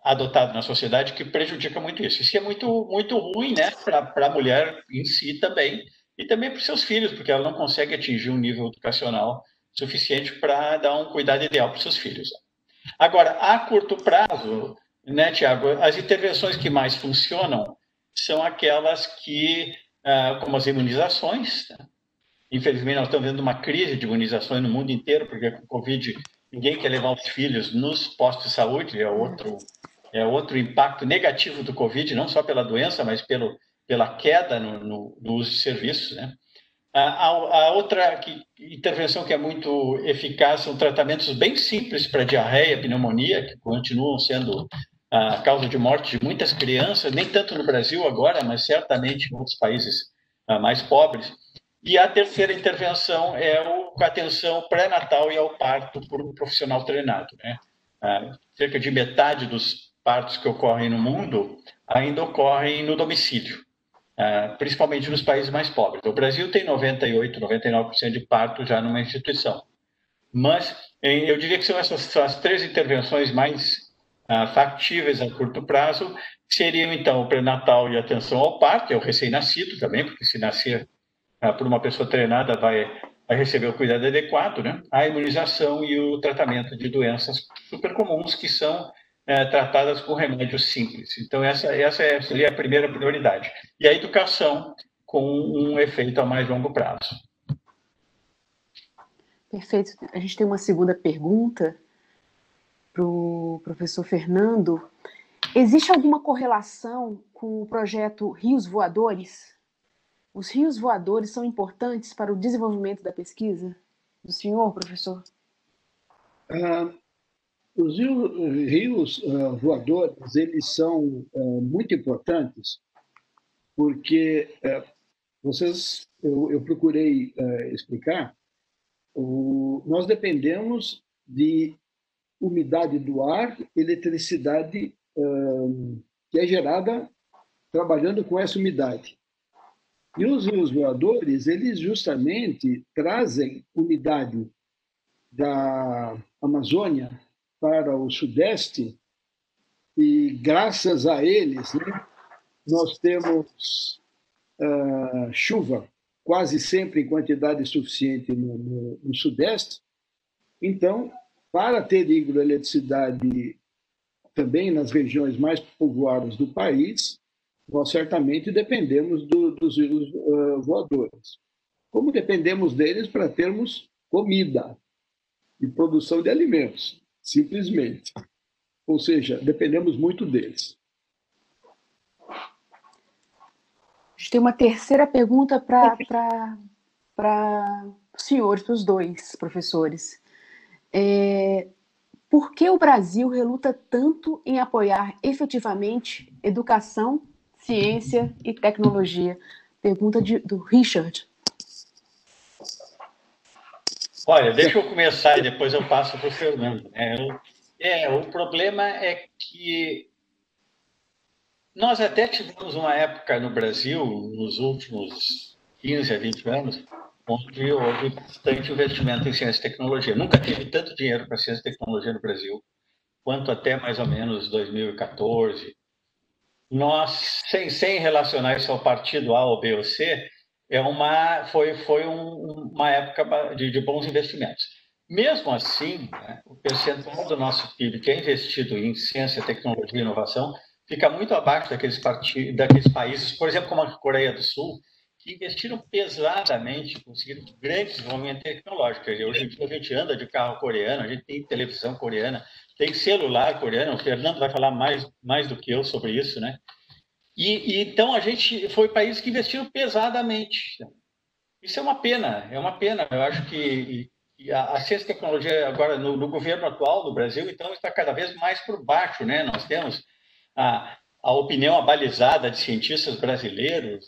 adotado na sociedade, que prejudica muito isso. Isso é muito, muito ruim, né, para a mulher em si também, e também para os seus filhos, porque ela não consegue atingir um nível educacional suficiente para dar um cuidado ideal para os seus filhos. Agora, a curto prazo, né, Tiago, as intervenções que mais funcionam são aquelas que, como as imunizações, né? Infelizmente, nós estamos vendo uma crise de imunizações no mundo inteiro, porque com o Covid ninguém quer levar os filhos nos postos de saúde, é outro impacto negativo do Covid, não só pela doença, mas pela queda no uso de serviços, né? A outra intervenção que é muito eficaz são tratamentos bem simples para diarreia, pneumonia, que continuam sendo a causa de morte de muitas crianças, nem tanto no Brasil agora, mas certamente em outros países mais pobres. E a terceira intervenção é a atenção pré-natal e ao parto por um profissional treinado, né? Cerca de metade dos partos que ocorrem no mundo ainda ocorrem no domicílio, principalmente nos países mais pobres. O Brasil tem 98%, 99% de parto já numa instituição. Mas eu diria que são as três intervenções mais factíveis a curto prazo, que seriam, então, o pré-natal e a atenção ao parto, é o recém-nascido também, porque se nascer por uma pessoa treinada vai receber o cuidado adequado, né? A imunização e o tratamento de doenças super comuns que são tratadas com remédios simples. Então, essa seria a primeira prioridade. E a educação com um efeito a mais longo prazo. Perfeito. A gente tem uma segunda pergunta para o professor Fernando. Existe alguma correlação com o projeto Rios Voadores? Os rios voadores são importantes para o desenvolvimento da pesquisa? Do senhor, professor? Os rios voadores, eles são muito importantes porque eu procurei explicar, nós dependemos de umidade do ar, eletricidade que é gerada trabalhando com essa umidade. E os rios voadores, eles justamente trazem umidade da Amazônia para o Sudeste, e graças a eles, né, nós temos chuva quase sempre em quantidade suficiente no Sudeste. Então, para ter hidroeletricidade também nas regiões mais povoadas do país, nós certamente dependemos dos rios voadores. Como dependemos deles para termos comida e produção de alimentos, simplesmente. Ou seja, dependemos muito deles. A gente tem uma terceira pergunta para os senhores, para os dois professores. Por que o Brasil reluta tanto em apoiar efetivamente educação, ciência e tecnologia? Pergunta do Richard. Olha, deixa eu começar e depois eu passo para o Fernando. O problema é que nós até tivemos uma época no Brasil, nos últimos 15 a 20 anos, onde houve bastante investimento em ciência e tecnologia. Nunca teve tanto dinheiro para ciência e tecnologia no Brasil, quanto até mais ou menos 2014. Nós, sem relacionar isso ao partido A ou B ou C, foi uma época de bons investimentos. Mesmo assim, né, o percentual do nosso PIB que é investido em ciência, tecnologia e inovação fica muito abaixo daqueles países, por exemplo, como a Coreia do Sul, que investiram pesadamente, conseguiram grande desenvolvimento tecnológico. Hoje em dia a gente anda de carro coreano, a gente tem televisão coreana, tem celular coreano, o Fernando vai falar mais do que eu sobre isso, né? Então a gente foi países que investiram pesadamente. Isso é uma pena, é uma pena. Eu acho que a ciência e tecnologia agora no governo atual do Brasil, então, está cada vez mais por baixo, né? Nós temos a opinião abalizada de cientistas brasileiros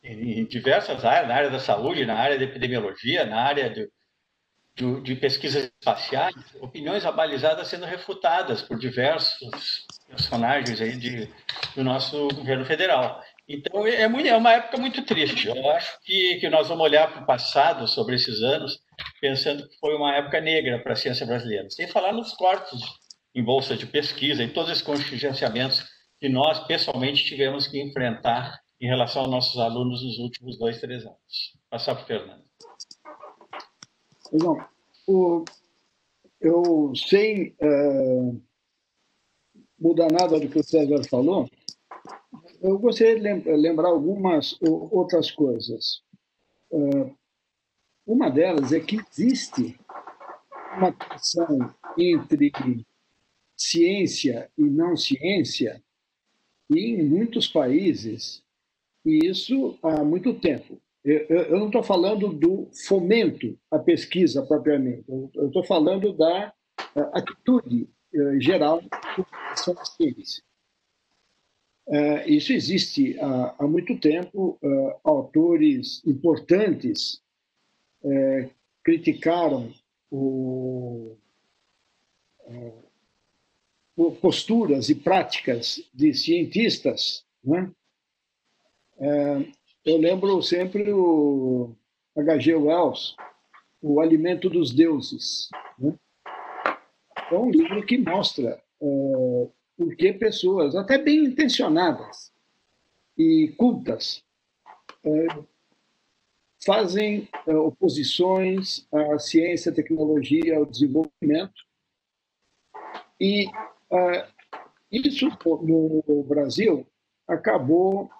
em diversas áreas, na área da saúde, na área da epidemiologia, na área de pesquisas espaciais, opiniões abalizadas sendo refutadas por diversos personagens aí do nosso governo federal. Então, é uma época muito triste. Eu acho que nós vamos olhar para o passado sobre esses anos, pensando que foi uma época negra para a ciência brasileira. Sem falar nos cortes em bolsa de pesquisa e todos esses contingenciamentos que nós, pessoalmente, tivemos que enfrentar em relação aos nossos alunos nos últimos 2, 3 anos. Passar para o Fernando. Bom, eu, sem mudar nada do que o César falou, eu gostaria de lembrar algumas outras coisas. Uma delas é que existe uma tensão entre ciência e não ciência, e em muitos países, e isso há muito tempo. Eu não estou falando do fomento à pesquisa propriamente, eu estou falando da atitude geral com relação à ciência. Isso existe há muito tempo. Autores importantes criticaram posturas e práticas de cientistas, né? Eu lembro sempre o H.G. Wells, O Alimento dos Deuses, né? É um livro que mostra por que pessoas, até bem intencionadas e cultas, fazem oposições à ciência, à tecnologia, ao desenvolvimento. E isso, no Brasil, acabou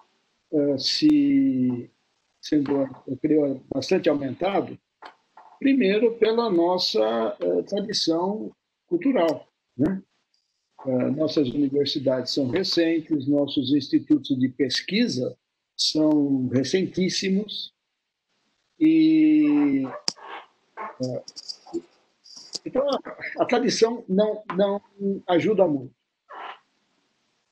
sendo, eu creio, bastante aumentado, primeiro pela nossa tradição cultural, né? Nossas universidades são recentes, nossos institutos de pesquisa são recentíssimos, e então a tradição não ajuda muito.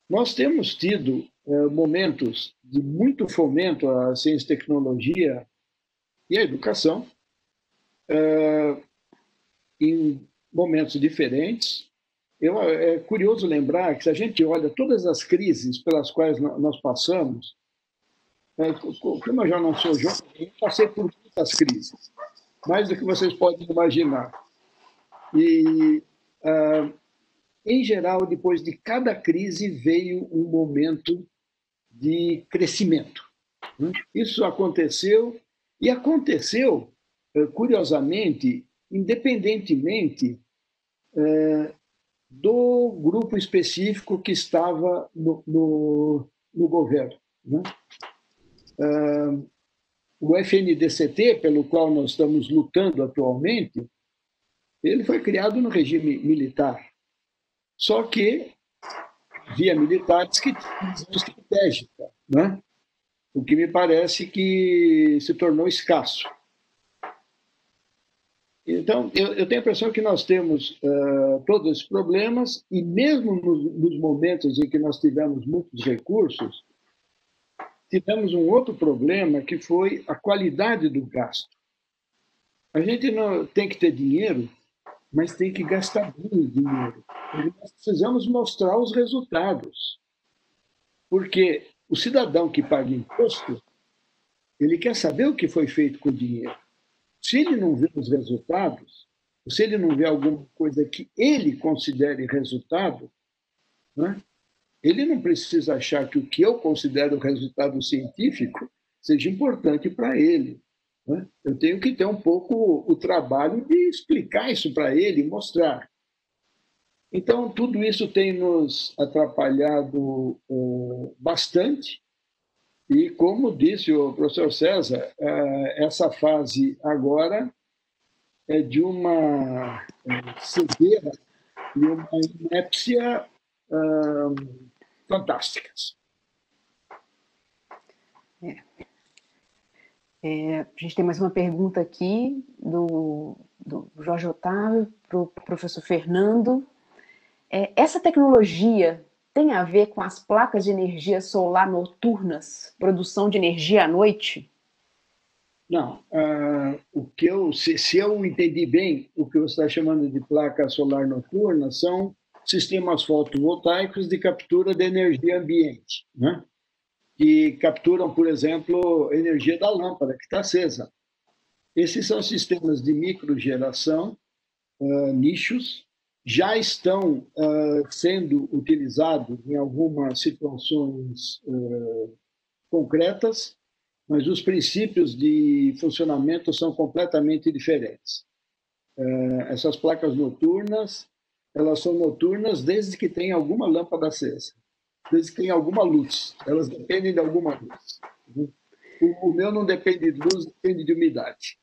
Nós temos tido momentos de muito fomento à ciência e tecnologia e à educação, em momentos diferentes. É curioso lembrar que, se a gente olha todas as crises pelas quais nós passamos, como eu já não sou jovem, eu passei por muitas crises, mais do que vocês podem imaginar. E, em geral, depois de cada crise, veio um momento de crescimento. Isso aconteceu, e aconteceu, curiosamente, independentemente do grupo específico que estava no governo, né? O FNDCT, pelo qual nós estamos lutando atualmente, ele foi criado no regime militar. Só que havia militares que tinham visão estratégica, né? O que me parece que se tornou escasso. Então, eu tenho a impressão que nós temos todos esses problemas, e mesmo nos momentos em que nós tivemos muitos recursos, tivemos um outro problema, que foi a qualidade do gasto. A gente não tem que ter dinheiro, mas tem que gastar bem dinheiro. Nós precisamos mostrar os resultados, porque o cidadão que paga imposto, ele quer saber o que foi feito com o dinheiro. Se ele não vê os resultados, se ele não vê alguma coisa que ele considere resultado, né, ele não precisa achar que o que eu considero resultado científico seja importante para ele, né? Eu tenho que ter um pouco o trabalho de explicar isso para ele e mostrar. Então, tudo isso tem nos atrapalhado bastante. E, como disse o professor César, essa fase agora é de uma cegueira e uma inépcia fantásticas. A gente tem mais uma pergunta aqui do Jorge Otávio para o professor Fernando. Essa tecnologia tem a ver com as placas de energia solar noturnas, produção de energia à noite? Não. Se eu entendi bem, o que você está chamando de placa solar noturna são sistemas fotovoltaicos de captura de energia ambiente, né? Que capturam, por exemplo, energia da lâmpada que está acesa. Esses são sistemas de microgeração, nichos, já estão sendo utilizados em algumas situações concretas, mas os princípios de funcionamento são completamente diferentes. Essas placas noturnas, elas são noturnas desde que tem alguma lâmpada acesa, desde que tem alguma luz. Elas dependem de alguma luz. O meu não depende de luz, depende de umidade.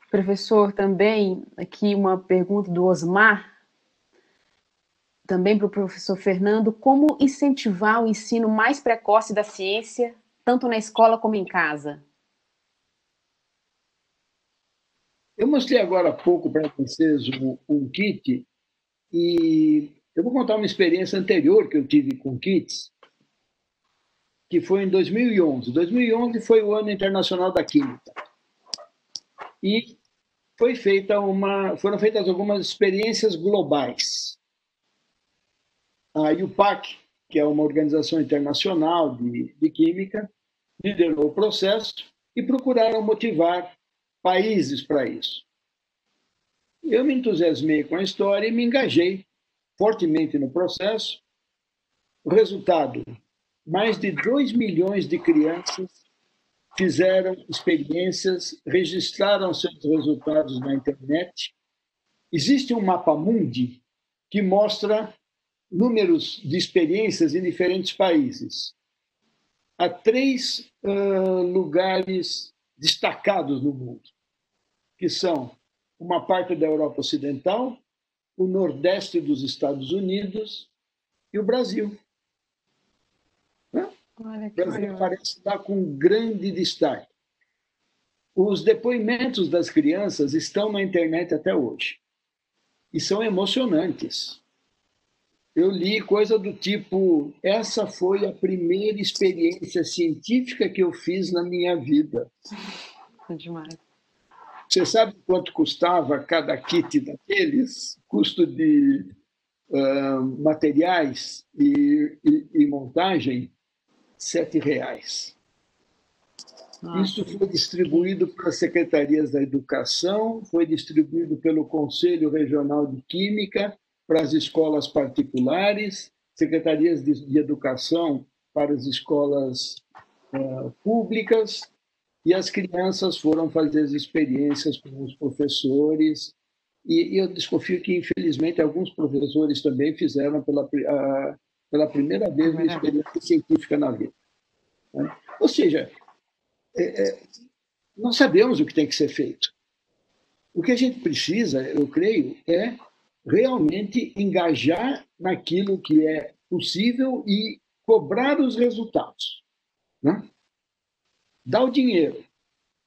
Professor, também aqui uma pergunta do Osmar, também para o professor Fernando: como incentivar o ensino mais precoce da ciência, tanto na escola como em casa? Eu mostrei agora há pouco para vocês um kit, e eu vou contar uma experiência anterior que eu tive com kits, que foi em 2011. 2011 foi o Ano Internacional da Química. E foram feitas algumas experiências globais. A IUPAC, que é uma organização internacional de química, liderou o processo e procuraram motivar países para isso. Eu me entusiasmei com a história e me engajei fortemente no processo. O resultado: mais de 2 milhões de crianças fizeram experiências, registraram seus resultados na internet. Existe um mapa mundi que mostra números de experiências em diferentes países. Há 3 lugares destacados no mundo, que são uma parte da Europa Ocidental, o Nordeste dos Estados Unidos e o Brasil. O Brasil parece estar com um grande destaque. Os depoimentos das crianças estão na internet até hoje e são emocionantes. Eu li coisa do tipo: essa foi a primeira experiência científica que eu fiz na minha vida. É demais. Você sabe quanto custava cada kit daqueles? Custo de materiais e montagem, R$ 7. Isso foi distribuído para as secretarias da Educação, foi distribuído pelo Conselho Regional de Química para as escolas particulares, secretarias de Educação para as escolas públicas, e as crianças foram fazer as experiências com os professores, e eu desconfio que, infelizmente, alguns professores também fizeram pela primeira vez uma experiência científica na vida. Ou seja, nós sabemos o que tem que ser feito. O que a gente precisa, eu creio, é realmente engajar naquilo que é possível e cobrar os resultados, né? Dá o dinheiro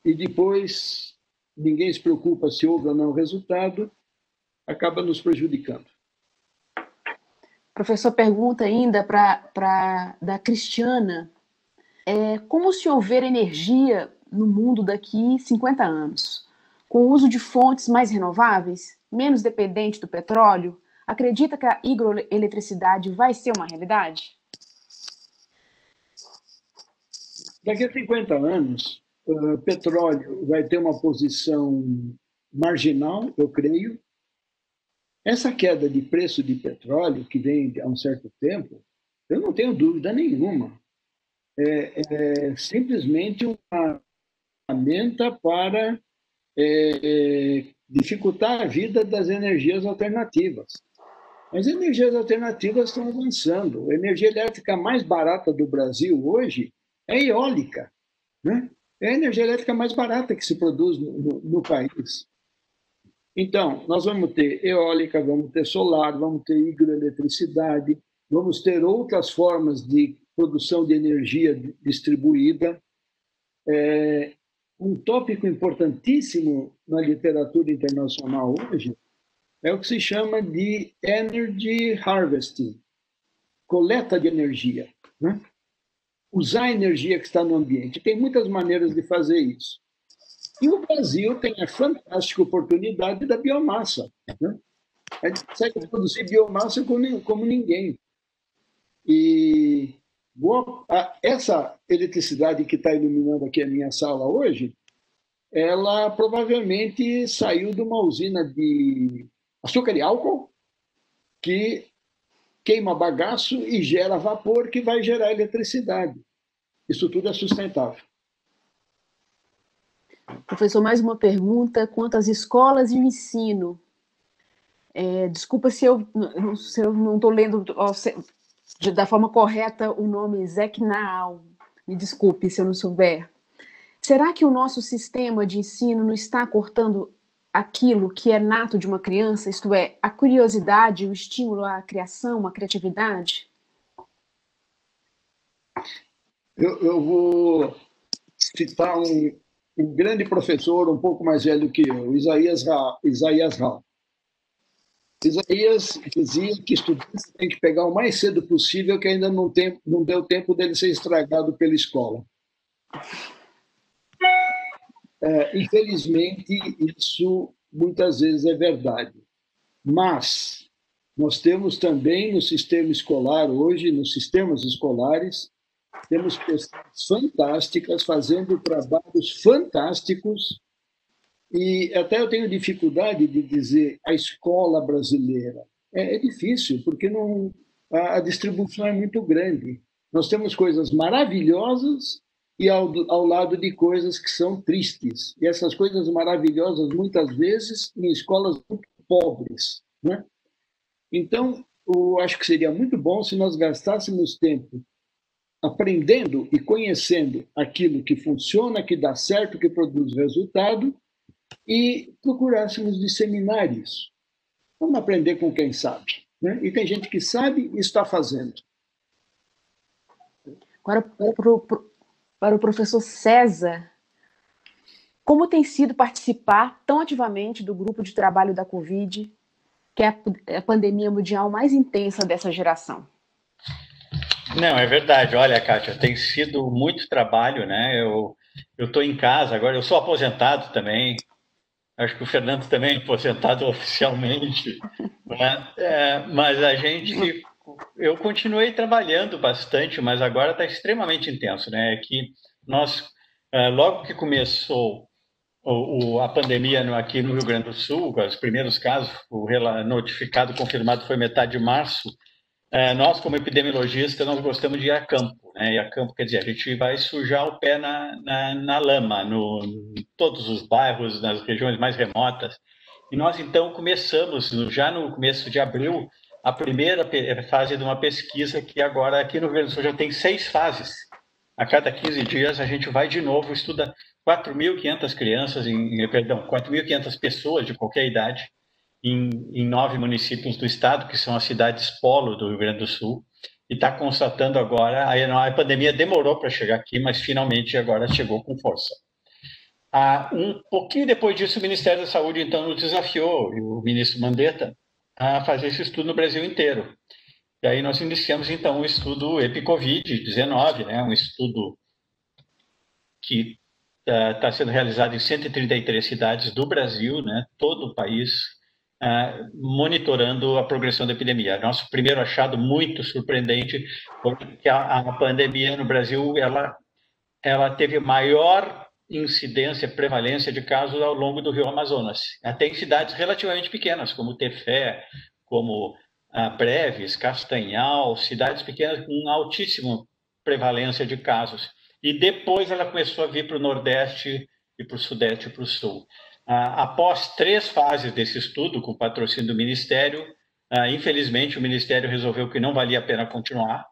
e depois ninguém se preocupa se houve ou não resultado, acaba nos prejudicando. O professor pergunta ainda da Cristiana: como se houver energia no mundo daqui 50 anos? Com o uso de fontes mais renováveis, menos dependente do petróleo, acredita que a hidroeletricidade vai ser uma realidade? Daqui a 50 anos, o petróleo vai ter uma posição marginal, eu creio. Essa queda de preço de petróleo, que vem há um certo tempo, eu não tenho dúvida nenhuma. É simplesmente uma ferramenta para dificultar a vida das energias alternativas. As energias alternativas estão avançando. A energia elétrica mais barata do Brasil hoje é eólica, né? É a energia elétrica mais barata que se produz no país. Então, nós vamos ter eólica, vamos ter solar, vamos ter hidroeletricidade, vamos ter outras formas de produção de energia distribuída. Um tópico importantíssimo na literatura internacional hoje é o que se chama de energy harvesting, coleta de energia, né? Usar a energia que está no ambiente. Tem muitas maneiras de fazer isso. E o Brasil tem a fantástica oportunidade da biomassa, né? A gente consegue produzir biomassa como ninguém. E essa eletricidade que está iluminando aqui a minha sala hoje, ela provavelmente saiu de uma usina de açúcar e álcool que queima bagaço e gera vapor que vai gerar eletricidade. Isso tudo é sustentável. Professor, mais uma pergunta quanto às escolas e o ensino. Desculpa se eu não estou lendo da forma correta o nome Zeknaal. Me desculpe se eu não souber. Será que o nosso sistema de ensino não está cortando aquilo que é nato de uma criança, isto é, a curiosidade, o estímulo à criação, à criatividade? Eu vou citar um grande professor, um pouco mais velho que eu, Isaías Rao. Isaías dizia que estudantes têm que pegar o mais cedo possível, que ainda não deu tempo dele ser estragado pela escola. Infelizmente, isso muitas vezes é verdade. Mas nós temos também no sistema escolar hoje, nos sistemas escolares, temos pessoas fantásticas fazendo trabalhos fantásticos. E até eu tenho dificuldade de dizer a escola brasileira. É difícil, porque a distribuição é muito grande. Nós temos coisas maravilhosas e ao lado de coisas que são tristes. E essas coisas maravilhosas, muitas vezes, em escolas muito pobres, né? Então, eu acho que seria muito bom se nós gastássemos tempo aprendendo e conhecendo aquilo que funciona, que dá certo, que produz resultado, e procurássemos disseminar isso. Vamos aprender com quem sabe, né? E tem gente que sabe e está fazendo. Agora, para o professor César, como tem sido participar tão ativamente do grupo de trabalho da Covid, que é a pandemia mundial mais intensa dessa geração? Não, é verdade. Olha, Kátia, tem sido muito trabalho, né? Eu estou em casa agora, eu sou aposentado também. Acho que o Fernando também é aposentado oficialmente, né? Mas eu continuei trabalhando bastante, mas agora está extremamente intenso, né? Que nós, logo que começou a pandemia aqui no Rio Grande do Sul, os primeiros casos, o notificado confirmado foi metade de março. Nós, como epidemiologista, nós gostamos de ir a campo, né? E a campo quer dizer, a gente vai sujar o pé na lama, em todos os bairros, nas regiões mais remotas. E nós, então, começamos, já no começo de abril, a primeira fase de uma pesquisa que agora, aqui no Rio Grande do Sul, já tem 6 fases. A cada 15 dias, a gente vai de novo, estuda 4.500 crianças, 4.500 pessoas de qualquer idade, em 9 municípios do estado, que são as cidades polo do Rio Grande do Sul, e está constatando agora, a pandemia demorou para chegar aqui, mas finalmente agora chegou com força. Um pouquinho depois disso, o Ministério da Saúde, então, nos desafiou, o ministro Mandetta, a fazer esse estudo no Brasil inteiro. E aí nós iniciamos, então, o estudo EpiCovid-19, né, um estudo que está sendo realizado em 133 cidades do Brasil, né, todo o país, monitorando a progressão da epidemia. Nosso primeiro achado muito surpreendente foi que a pandemia no Brasil ela teve maior incidência, prevalência de casos ao longo do Rio Amazonas, até em cidades relativamente pequenas, como Tefé, como Breves, Castanhal, cidades pequenas com altíssima prevalência de casos. E depois ela começou a vir para o Nordeste e para o Sudeste e para o Sul. Após 3 fases desse estudo, com patrocínio do Ministério, Infelizmente, o Ministério resolveu que não valia a pena continuar.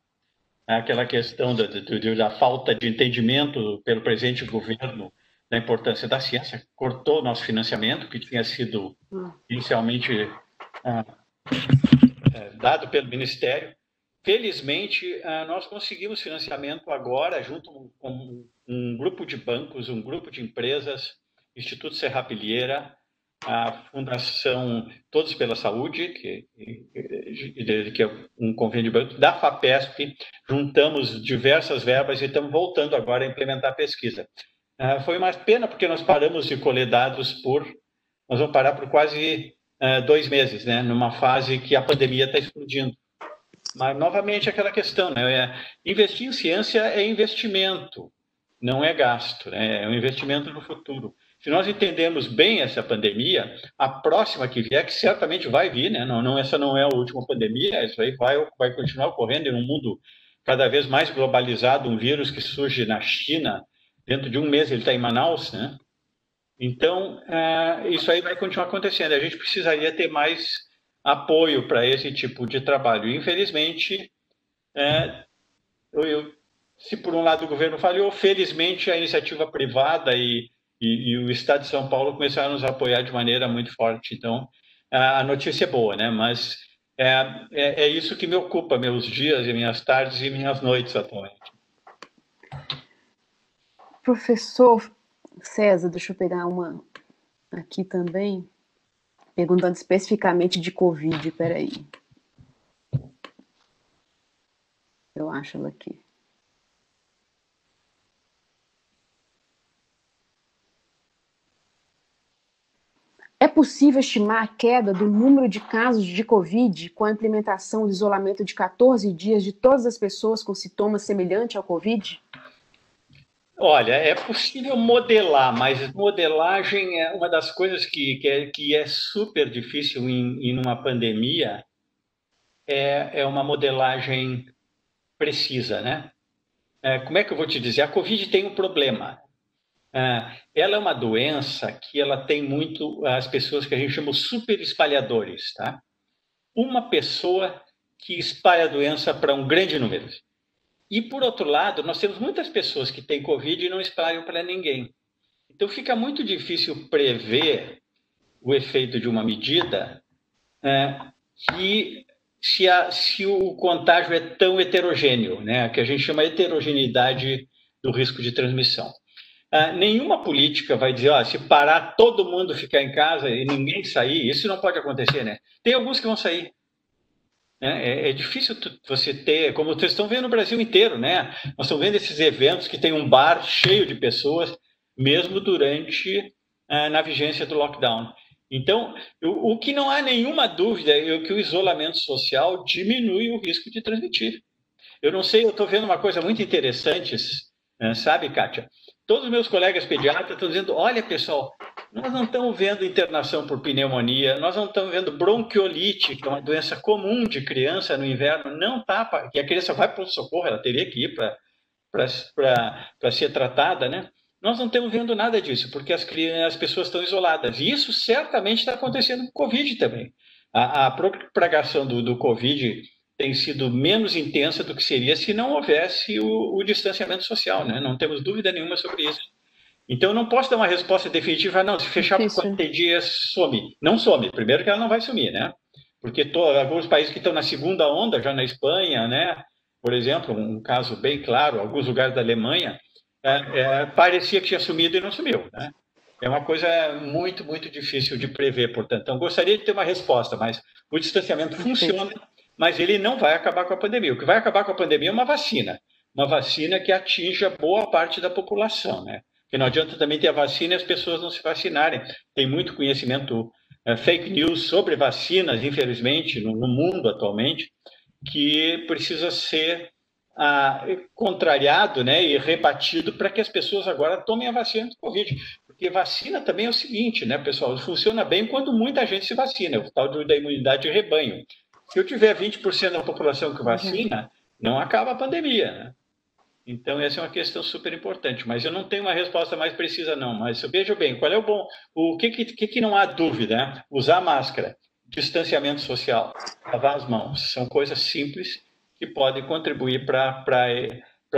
Aquela questão da falta de entendimento pelo presente governo da importância da ciência, cortou nosso financiamento, que tinha sido inicialmente dado pelo Ministério. Felizmente, nós conseguimos financiamento agora, junto com um grupo de bancos, um grupo de empresas, Instituto Serra Pilheira, a Fundação Todos pela Saúde, que é um convênio de banco, da FAPESP, juntamos diversas verbas e estamos voltando agora a implementar a pesquisa. Foi uma pena porque nós paramos de colher dados nós vamos parar por quase 2 meses, né, numa fase que a pandemia está explodindo. Mas, novamente, aquela questão, né, investir em ciência é investimento, não é gasto, né, é um investimento no futuro. Se nós entendemos bem essa pandemia, a próxima que vier, que certamente vai vir, né? Essa não é a última pandemia, isso aí vai continuar ocorrendo em um mundo cada vez mais globalizado, um vírus que surge na China, dentro de um mês ele está em Manaus, né? Então, isso aí vai continuar acontecendo. A gente precisaria ter mais apoio para esse tipo de trabalho. Infelizmente, se por um lado o governo falhou, felizmente a iniciativa privada e o Estado de São Paulo começaram a nos apoiar de maneira muito forte. Então, a notícia é boa, né? Mas é isso que me ocupa meus dias, e minhas tardes e minhas noites atualmente. Professor César, deixa eu pegar uma aqui também, perguntando especificamente de Covid. Peraí. Eu acho ela aqui. É possível estimar a queda do número de casos de Covid com a implementação do isolamento de 14 dias de todas as pessoas com sintomas semelhantes ao Covid? Olha, é possível modelar, mas modelagem é uma das coisas que é super difícil em uma pandemia, é uma modelagem precisa, né? Como é que eu vou te dizer? A Covid tem um problema. Ela é uma doença que ela tem muito as pessoas que a gente chama super espalhadores, tá? Uma pessoa que espalha a doença para um grande número. E, por outro lado, nós temos muitas pessoas que têm Covid e não espalham para ninguém. Então, fica muito difícil prever o efeito de uma medida que se o contágio é tão heterogêneo, né? Que a gente chama heterogeneidade do risco de transmissão. Nenhuma política vai dizer, se parar todo mundo ficar em casa e ninguém sair, isso não pode acontecer, né? Tem alguns que vão sair. É difícil você ter, como vocês estão vendo no Brasil inteiro, né? Nós estamos vendo esses eventos que tem um bar cheio de pessoas, mesmo durante, na vigência do lockdown. Então, o que não há nenhuma dúvida é que o isolamento social diminui o risco de transmitir. Eu não sei, eu estou vendo uma coisa muito interessante, sabe, Kátia? Todos os meus colegas pediatras estão dizendo, olha, pessoal, nós não estamos vendo internação por pneumonia, nós não estamos vendo bronquiolite, que é uma doença comum de criança no inverno, não está, que a criança vai para o socorro, ela teria que ir para ser tratada, né? Nós não estamos vendo nada disso, porque as pessoas estão isoladas. E isso certamente está acontecendo com o Covid também. A propagação do Covid tem sido menos intensa do que seria se não houvesse o distanciamento social, né? Não temos dúvida nenhuma sobre isso. Então, eu não posso dar uma resposta definitiva, não, se fechar por 40 dias, some. Não some, primeiro que ela não vai sumir, né? Porque alguns países que estão na segunda onda, já na Espanha, né? Por exemplo, um caso bem claro, alguns lugares da Alemanha, parecia que tinha sumido e não sumiu, né? É uma coisa muito, muito difícil de prever, portanto. Então, gostaria de ter uma resposta, mas o distanciamento funciona, mas ele não vai acabar com a pandemia. O que vai acabar com a pandemia é uma vacina que atinja boa parte da população, né? Porque não adianta também ter a vacina e as pessoas não se vacinarem. Tem muito conhecimento, fake news sobre vacinas, infelizmente, no mundo atualmente, que precisa ser contrariado, né, e rebatido para que as pessoas agora tomem a vacina do Covid. Porque vacina também é o seguinte, né, pessoal? Funciona bem quando muita gente se vacina, o tal da imunidade de rebanho. Se eu tiver 20% da população que vacina, não acaba a pandemia, né? Então, essa é uma questão super importante, mas eu não tenho uma resposta mais precisa, não. Mas veja bem, qual é o bom? O que não há dúvida, né? Usar máscara, distanciamento social, lavar as mãos. São coisas simples que podem contribuir para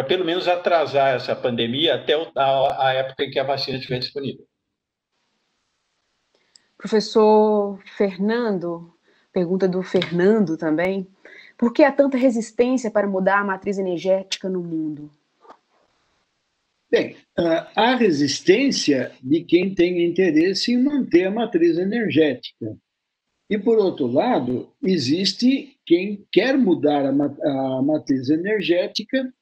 pelo menos atrasar essa pandemia até a época em que a vacina estiver disponível. Professor Fernando, pergunta do Fernando também. Por que há tanta resistência para mudar a matriz energética no mundo? Bem, há resistência de quem tem interesse em manter a matriz energética. E, por outro lado, existe quem quer mudar a matriz energética,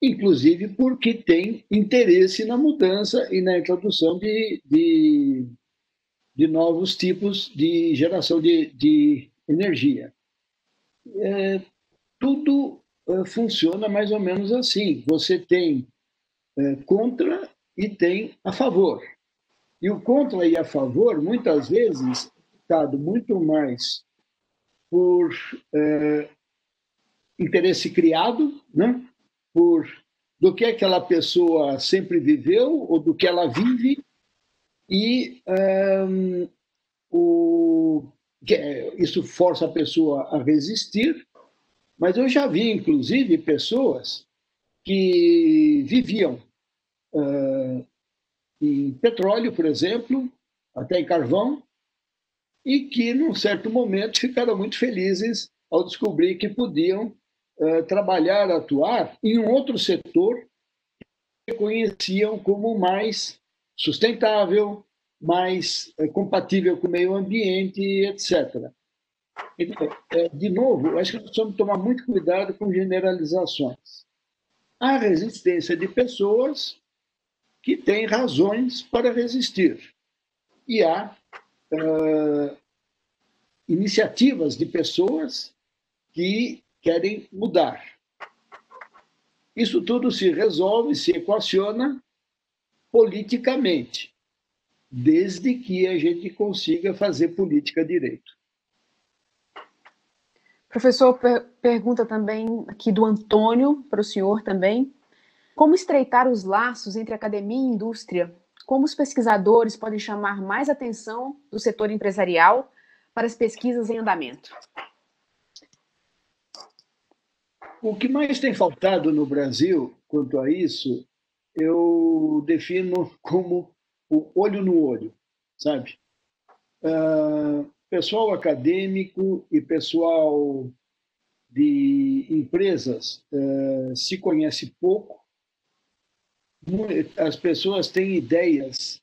inclusive porque tem interesse na mudança e na introdução de novos tipos de geração de energia. Tudo funciona mais ou menos assim. Você tem contra e tem a favor. E o contra e a favor, muitas vezes, é dado muito mais por interesse criado, né? Do que aquela pessoa sempre viveu ou do que ela vive, e isso força a pessoa a resistir. Mas eu já vi, inclusive, pessoas que viviam em petróleo, por exemplo, até em carvão, e que, num certo momento, ficaram muito felizes ao descobrir que podiam trabalhar, atuar em um outro setor que conheciam como mais sustentável, mais compatível com o meio ambiente, etc. Então, de novo, acho que nós precisamos tomar muito cuidado com generalizações. Há resistência de pessoas que têm razões para resistir. E há iniciativas de pessoas que querem mudar. Isso tudo se resolve, se equaciona politicamente, desde que a gente consiga fazer política direito. Professor, pergunta também aqui do Antônio, para o senhor também. Como estreitar os laços entre academia e indústria? Como os pesquisadores podem chamar mais atenção do setor empresarial para as pesquisas em andamento? O que mais tem faltado no Brasil quanto a isso, eu defino como o olho no olho, sabe? Pessoal acadêmico e pessoal de empresas se conhece pouco. As pessoas têm ideias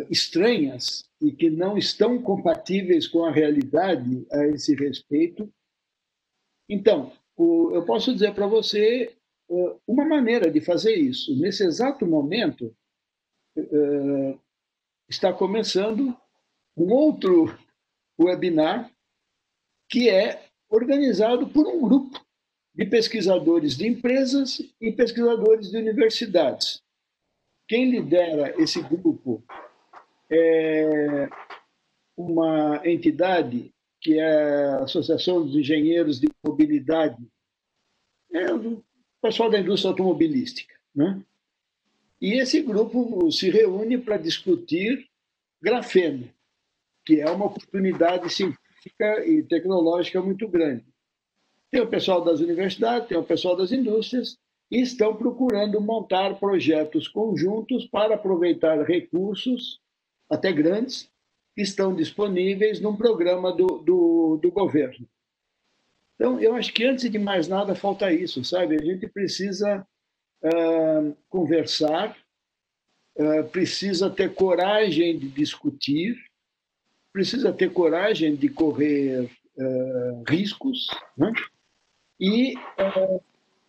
estranhas e que não estão compatíveis com a realidade a esse respeito. Então, eu posso dizer para você uma maneira de fazer isso. Nesse exato momento, está começando um outro webinar que é organizado por um grupo de pesquisadores de empresas e pesquisadores de universidades. Quem lidera esse grupo é uma entidade que é a Associação dos Engenheiros de Mobilidade, o pessoal da indústria automobilística, né? E esse grupo se reúne para discutir grafeno, que é uma oportunidade científica e tecnológica muito grande. Tem o pessoal das universidades, tem o pessoal das indústrias, e estão procurando montar projetos conjuntos para aproveitar recursos, até grandes, que estão disponíveis num programa do governo. Então, eu acho que, antes de mais nada, falta isso, sabe? A gente precisa conversar, precisa ter coragem de discutir, precisa ter coragem de correr riscos, né? E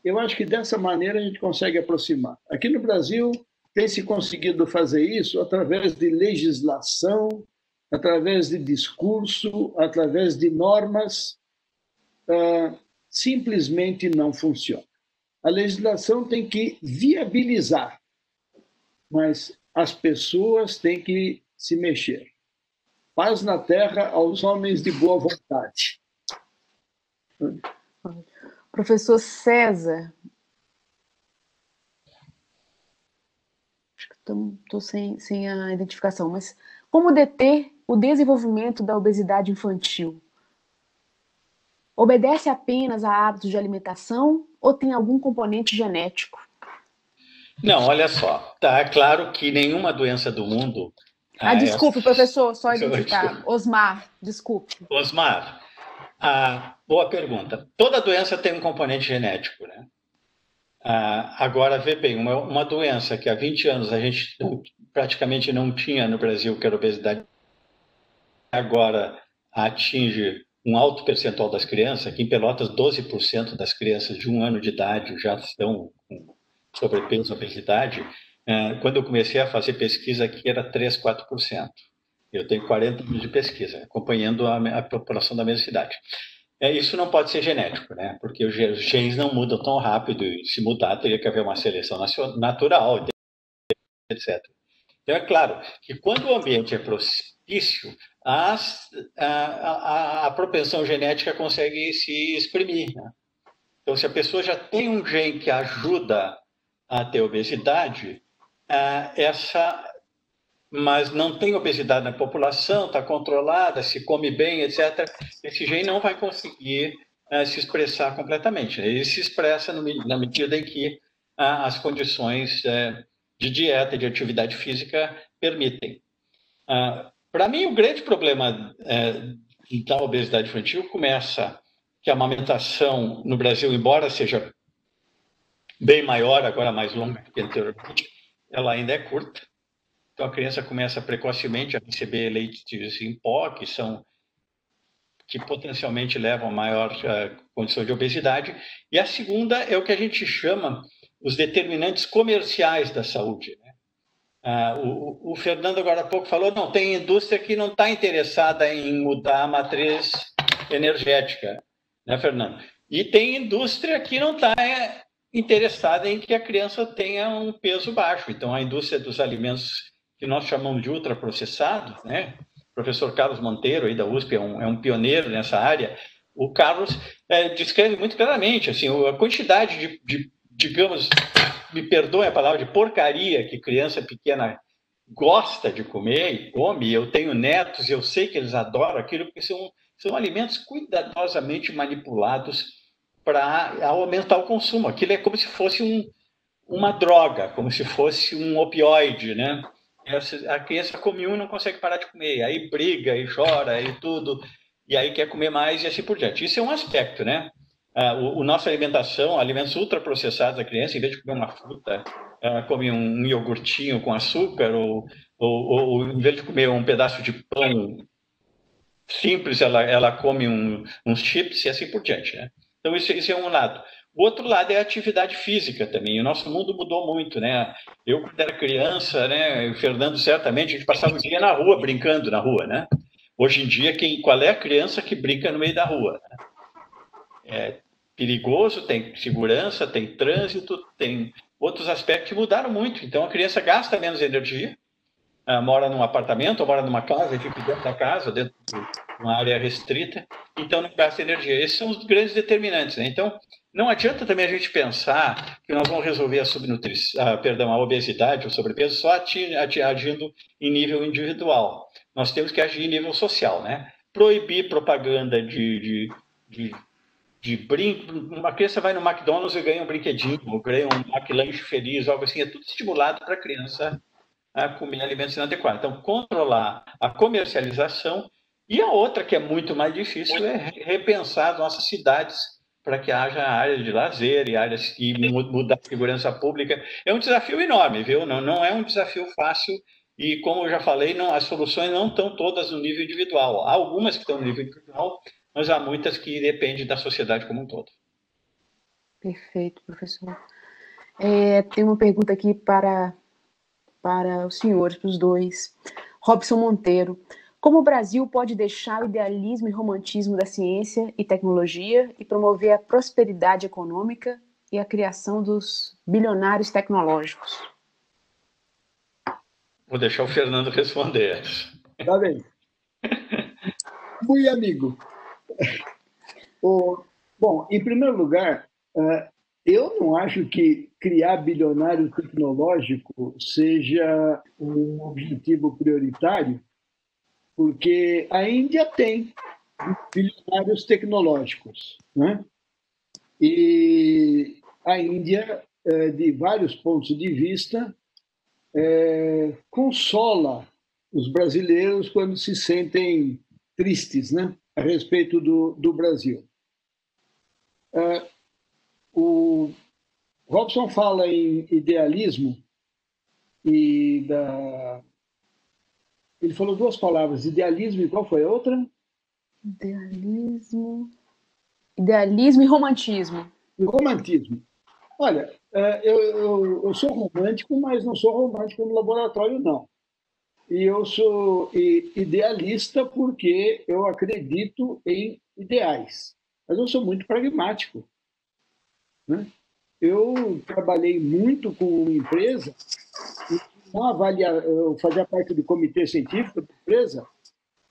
eu acho que dessa maneira a gente consegue aproximar. Aqui no Brasil tem se conseguido fazer isso através de legislação, através de discurso, através de normas. Simplesmente não funciona. A legislação tem que viabilizar, mas as pessoas têm que se mexer. Paz na terra aos homens de boa vontade. Professor César, acho que estou sem a identificação, mas como deter o desenvolvimento da obesidade infantil obedece apenas a hábitos de alimentação ou tem algum componente genético? Não, olha só, tá claro que nenhuma doença do mundo... Desculpe, professor, só identificar. Osmar, desculpe. Osmar, boa pergunta. Toda doença tem um componente genético, né? Agora, vê bem, uma doença que há 20 anos a gente praticamente não tinha no Brasil, que era a obesidade, agora atinge um alto percentual das crianças. Aqui em Pelotas, 12% das crianças de 1 ano de idade já estão com sobrepeso e obesidade. Quando eu comecei a fazer pesquisa aqui, era 3, 4%. Eu tenho 40 anos de pesquisa, acompanhando a população da mesma cidade. Isso não pode ser genético, né? Porque os genes não mudam tão rápido, e se mudar, teria que haver uma seleção natural, etc. Então, é claro que quando o ambiente é propício, a propensão genética consegue se exprimir, né? Então, se a pessoa já tem um gene que ajuda a ter obesidade, mas não tem obesidade na população, está controlada, se come bem, etc., esse gene não vai conseguir se expressar completamente. Ele se expressa na medida em que as condições de dieta e de atividade física permitem. Para mim, o grande problema da obesidade infantil começa que a amamentação no Brasil, embora seja bem maior, agora mais longa que anteriormente, ela ainda é curta. Então, a criança começa precocemente a receber leites em pó, que potencialmente levam a maior condição de obesidade. E a segunda é o que a gente chama os determinantes comerciais da saúde, né? O Fernando agora há pouco falou, não, tem indústria que não está interessada em mudar a matriz energética, né, Fernando? E tem indústria que não está interessada em que a criança tenha um peso baixo. Então, a indústria dos alimentos que nós chamamos de ultraprocessados, né? O professor Carlos Monteiro, aí da USP, é um pioneiro nessa área. O Carlos descreve muito claramente assim, a quantidade digamos, me perdoem a palavra, de porcaria que criança pequena gosta de comer e come. Eu tenho netos e eu sei que eles adoram aquilo, porque são alimentos cuidadosamente manipulados para aumentar o consumo. Aquilo é como se fosse uma droga, como se fosse um opioide, né? A criança come e não consegue parar de comer, aí briga e chora e tudo, e aí quer comer mais e assim por diante. Isso é um aspecto, né? Nossa alimentação, alimentos ultraprocessados da criança, em vez de comer uma fruta, come um iogurtinho com açúcar, ou em vez de comer um pedaço de pão simples, ela come uns chips e assim por diante, né? Então, isso é um lado. O outro lado é a atividade física também. O nosso mundo mudou muito, né? Eu, quando era criança, né, o Fernando, certamente, a gente passava o dia na rua, brincando na rua, né? Hoje em dia, qual é a criança que brinca no meio da rua? É perigoso, tem segurança, tem trânsito, tem outros aspectos que mudaram muito. Então, a criança gasta menos energia, mora num apartamento, ou mora numa casa, e fica dentro da casa, dentro de uma área restrita, então não gasta energia. Esses são os grandes determinantes, né? Então, não adianta também a gente pensar que nós vamos resolver a obesidade, o sobrepeso, só agindo em nível individual. Nós temos que agir em nível social, né? Proibir propaganda de brinco. Uma criança vai no McDonald's e ganha um brinquedinho, ou ganha um McLanche feliz, algo assim. É tudo estimulado para a criança a comer alimentos inadequados. Então, controlar a comercialização. E a outra, que é muito mais difícil, é repensar as nossas cidades para que haja áreas de lazer e áreas que mudar a segurança pública. É um desafio enorme, viu? Não é um desafio fácil. E, como eu já falei, as soluções não estão todas no nível individual. Há algumas que estão no nível individual, mas há muitas que dependem da sociedade como um todo. Perfeito, professor. Tem uma pergunta aqui para os senhores, para os dois. Robson Monteiro. Como o Brasil pode deixar o idealismo e romantismo da ciência e tecnologia e promover a prosperidade econômica e a criação dos bilionários tecnológicos? Vou deixar o Fernando responder. Tá bem. Muito amigo. Bom, em primeiro lugar, eu não acho que criar bilionário tecnológico seja um objetivo prioritário, porque a Índia tem bilionários tecnológicos, né? E a Índia, de vários pontos de vista, consola os brasileiros quando se sentem tristes, né, a respeito do Brasil. O Robson fala em idealismo e ele falou duas palavras, idealismo e qual foi a outra? Idealismo e romantismo. E romantismo. Olha, eu sou romântico, mas não sou romântico no laboratório, não. E eu sou idealista porque eu acredito em ideais. Mas eu sou muito pragmático, né? Eu trabalhei muito com uma empresa, eu fazia parte do comitê científico da empresa.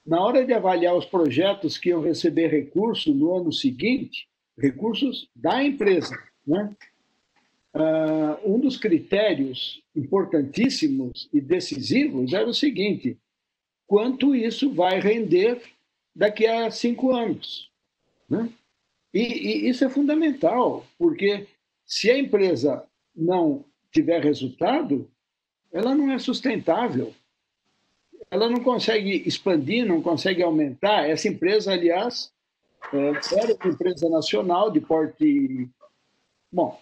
Na hora de avaliar os projetos que iam receber recursos no ano seguinte, recursos da empresa, né? Um dos critérios importantíssimos e decisivos era o seguinte: quanto isso vai render daqui a 5 anos, né? E isso é fundamental, porque se a empresa não tiver resultado, ela não é sustentável, ela não consegue expandir, não consegue aumentar. Essa empresa, aliás, era uma empresa nacional de porte, bom,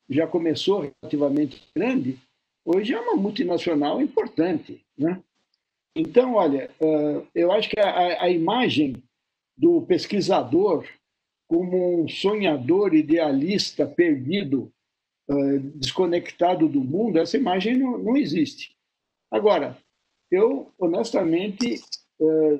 já começou relativamente grande, hoje é uma multinacional importante, né? Então, olha, eu acho que a imagem do pesquisador como um sonhador idealista perdido, desconectado do mundo, essa imagem não existe. Agora, eu, honestamente,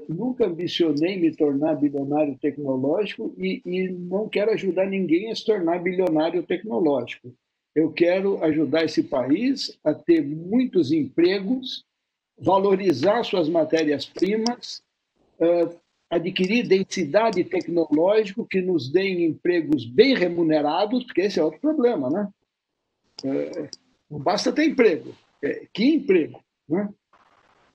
nunca ambicionei me tornar bilionário tecnológico e não quero ajudar ninguém a se tornar bilionário tecnológico. Eu quero ajudar esse país a ter muitos empregos, valorizar suas matérias-primas, adquirir densidade tecnológica que nos dê empregos bem remunerados, porque esse é outro problema, né? Não basta ter emprego. Que emprego, né?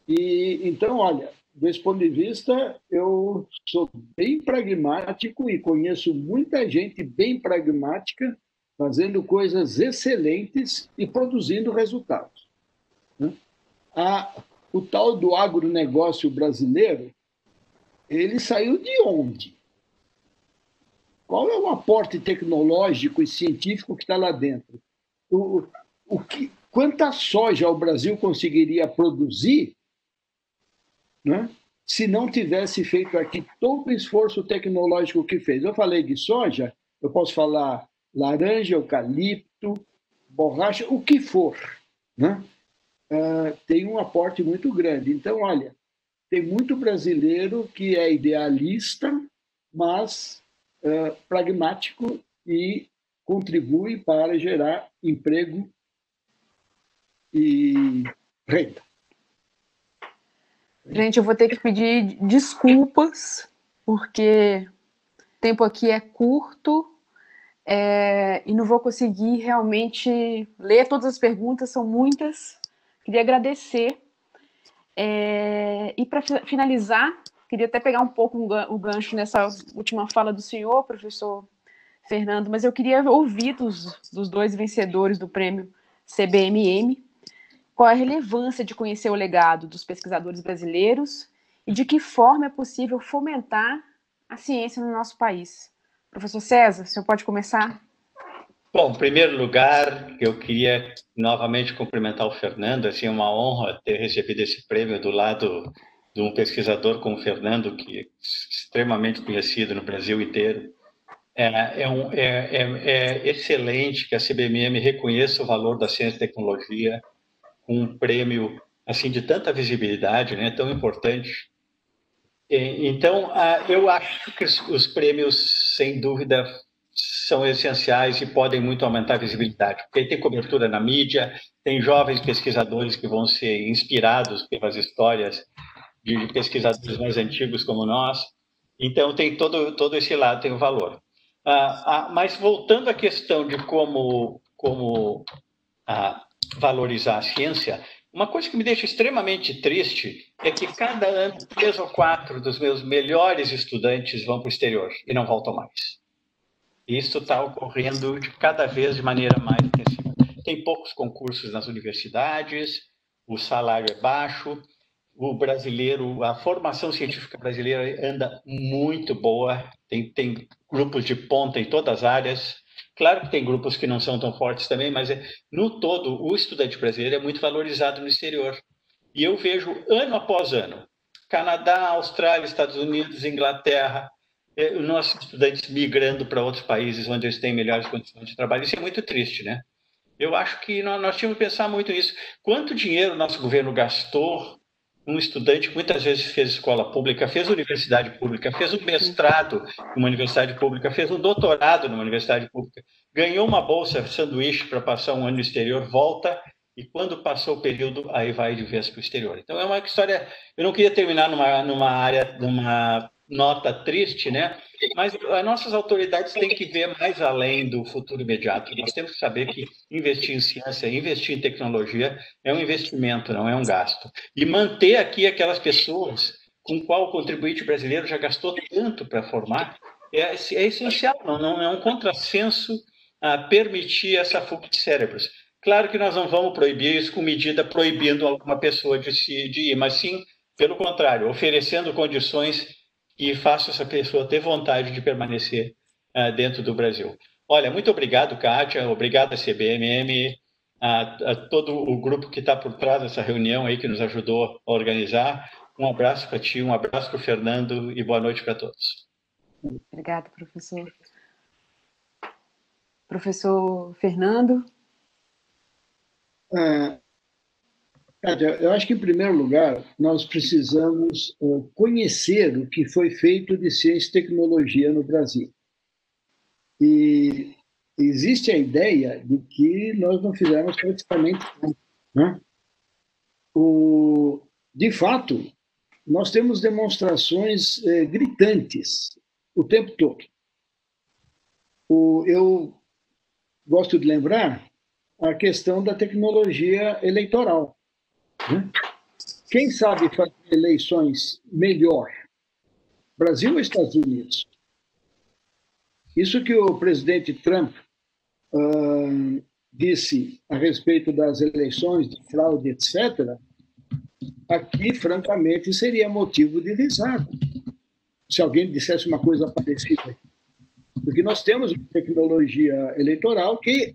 E, então, olha, desse ponto de vista, eu sou bem pragmático e conheço muita gente bem pragmática fazendo coisas excelentes e produzindo resultados, né? O tal do agronegócio brasileiro, ele saiu de onde? Qual é o aporte tecnológico e científico que está lá dentro? Quanta soja o Brasil conseguiria produzir, né, se não tivesse feito aqui todo o esforço tecnológico que fez? Eu falei de soja, eu posso falar laranja, eucalipto, borracha, o que for, né? Tem um aporte muito grande. Então, olha, tem muito brasileiro que é idealista, mas pragmático e contribui para gerar emprego e renda. Gente, eu vou ter que pedir desculpas, porque o tempo aqui é curto e não vou conseguir realmente ler todas as perguntas, são muitas. Queria agradecer. E para finalizar, queria até pegar um pouco o gancho nessa última fala do senhor, professor Fernando, mas eu queria ouvir dos dois vencedores do prêmio CBMM qual a relevância de conhecer o legado dos pesquisadores brasileiros e de que forma é possível fomentar a ciência no nosso país. Professor César, o senhor pode começar? Bom, em primeiro lugar, eu queria novamente cumprimentar o Fernando. Assim, é uma honra ter recebido esse prêmio do lado de um pesquisador como o Fernando, que é extremamente conhecido no Brasil inteiro. É excelente que a CBMM reconheça o valor da ciência e tecnologia com um prêmio assim de tanta visibilidade, né, tão importante. Então, eu acho que os prêmios, sem dúvida, são essenciais e podem muito aumentar a visibilidade, porque tem cobertura na mídia, tem jovens pesquisadores que vão ser inspirados pelas histórias de pesquisadores mais antigos como nós. Então, tem todo esse lado, tem o valor. Mas voltando à questão de como valorizar a ciência, Uma coisa que me deixa extremamente triste é que cada ano 3 ou 4 dos meus melhores estudantes vão para o exterior e não voltam mais. Isso está ocorrendo cada vez de maneira mais intensiva. Tem poucos concursos nas universidades, o salário é baixo, o brasileiro, a formação científica brasileira anda muito boa, tem grupos de ponta em todas as áreas. Claro que tem grupos que não são tão fortes também, mas no todo o estudante brasileiro é muito valorizado no exterior. E eu vejo ano após ano, Canadá, Austrália, Estados Unidos, Inglaterra, nossos estudantes migrando para outros países onde eles têm melhores condições de trabalho. Isso é muito triste, né? Eu acho que nós tínhamos que pensar muito nisso. Quanto dinheiro o nosso governo gastou? Um estudante que muitas vezes fez escola pública, fez universidade pública, fez um mestrado numa universidade pública, fez um doutorado numa universidade pública, ganhou uma bolsa sanduíche para passar um ano no exterior, volta e quando passou o período, aí vai de vez para o exterior. Então é uma história. Eu não queria terminar numa nota triste, né? Mas as nossas autoridades têm que ver mais além do futuro imediato. Nós temos que saber que investir em ciência, investir em tecnologia é um investimento, não é um gasto. E manter aqui aquelas pessoas com qual o contribuinte brasileiro já gastou tanto para formar é essencial. Não é um contrassenso permitir essa fuga de cérebros. Claro que nós não vamos proibir isso com medida proibindo alguma pessoa de ir, mas sim, pelo contrário, oferecendo condições que façam essa pessoa ter vontade de permanecer dentro do Brasil. Olha, muito obrigado, Kátia, obrigado a CBMM, a todo o grupo que está por trás dessa reunião aí, que nos ajudou a organizar. Um abraço para ti, um abraço para o Fernando e boa noite para todos. Obrigada, professor. Professor Fernando? Kátia, eu acho que, em primeiro lugar, nós precisamos conhecer o que foi feito de ciência e tecnologia no Brasil. E existe a ideia de que nós não fizemos praticamente nada, né? De fato, nós temos demonstrações gritantes o tempo todo. Eu gosto de lembrar a questão da tecnologia eleitoral, né? Quem sabe fazer eleições melhor, Brasil ou Estados Unidos? Isso que o presidente Trump disse a respeito das eleições, de fraude, etc., aqui, francamente, seria motivo de risada se alguém dissesse uma coisa parecida. Porque nós temos uma tecnologia eleitoral que,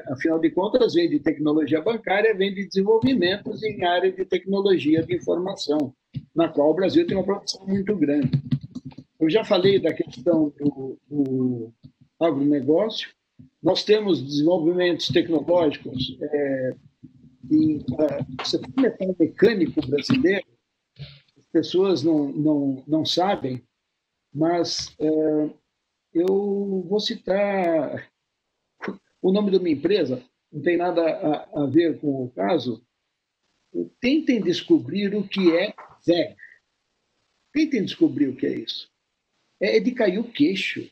afinal de contas, vem de tecnologia bancária, vem de desenvolvimentos em área de tecnologia de informação, na qual o Brasil tem uma produção muito grande. Eu já falei da questão do agronegócio. Nós temos desenvolvimentos tecnológicos em setor metal mecânico brasileiro. As pessoas não sabem, mas eu vou citar o nome de uma empresa, não tem nada a ver com o caso. Tentem descobrir o que é ZEG. Tentem descobrir o que é isso. É de cair o queixo.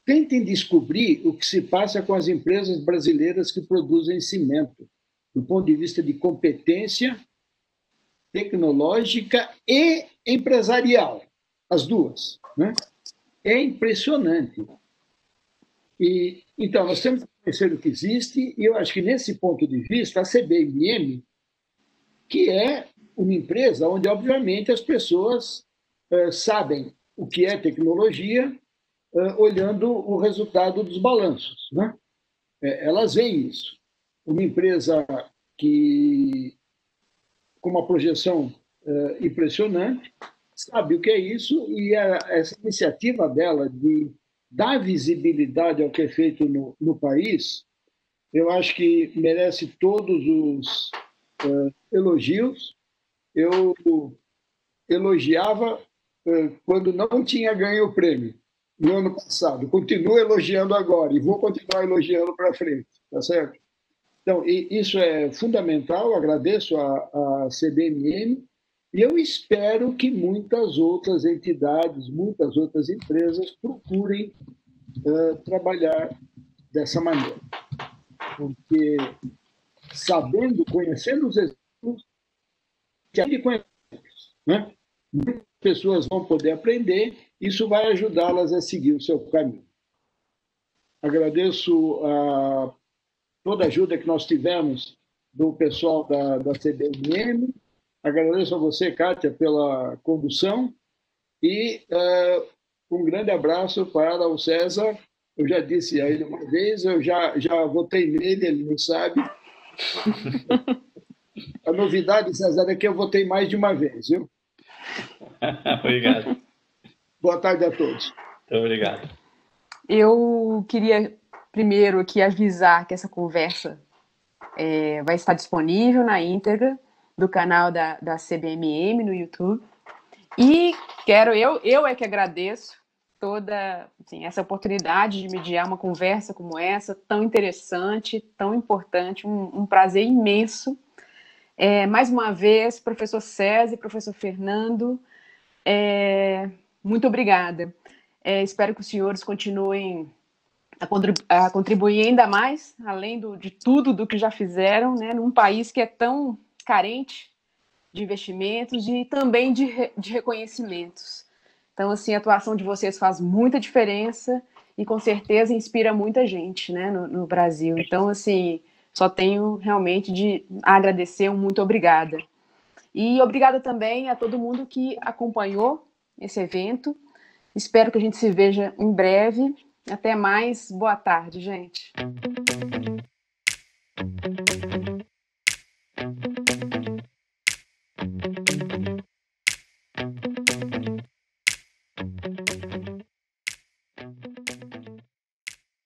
Tentem descobrir o que se passa com as empresas brasileiras que produzem cimento, do ponto de vista de competência tecnológica e empresarial, as duas, né? É impressionante. Então, nós temos que conhecer o que existe, e eu acho que, nesse ponto de vista, a CBMM, que é uma empresa onde, obviamente, as pessoas sabem o que é tecnologia, olhando o resultado dos balanços, né? Elas veem isso. Uma empresa que, com uma projeção impressionante, sabe o que é isso, e essa iniciativa dela de dar visibilidade ao que é feito no país, eu acho que merece todos os elogios. Eu elogiava quando não tinha ganho o prêmio no ano passado, continuo elogiando agora e vou continuar elogiando para frente, tá certo? Então, isso é fundamental, agradeço a CBMM, e eu espero que muitas outras entidades, muitas outras empresas procurem trabalhar dessa maneira, porque sabendo, conhecendo os exemplos, né? Muitas pessoas vão poder aprender, isso vai ajudá-las a seguir o seu caminho. Agradeço toda a ajuda que nós tivemos do pessoal da CBMM, agradeço a você, Kátia, pela condução e um grande abraço para o César. Eu já disse a ele uma vez, eu já votei nele, ele não sabe. A novidade, César, é que eu votei mais de uma vez, viu? Obrigado. Boa tarde a todos. Muito obrigado. Eu queria primeiro aqui avisar que essa conversa vai estar disponível na íntegra do canal da CBMM no YouTube. E eu é que agradeço toda assim, essa oportunidade de mediar uma conversa como essa, tão interessante, tão importante, um prazer imenso. Mais uma vez, professor César e professor Fernando, muito obrigada. Espero que os senhores continuem a contribuir ainda mais, além de tudo do que já fizeram, né, num país que é tão carente de investimentos e também de reconhecimentos. Então, assim, a atuação de vocês faz muita diferença e, com certeza, inspira muita gente, né, no Brasil. Então, assim, só tenho realmente de agradecer, muito obrigada. E obrigada também a todo mundo que acompanhou esse evento. Espero que a gente se veja em breve. Até mais. Boa tarde, gente.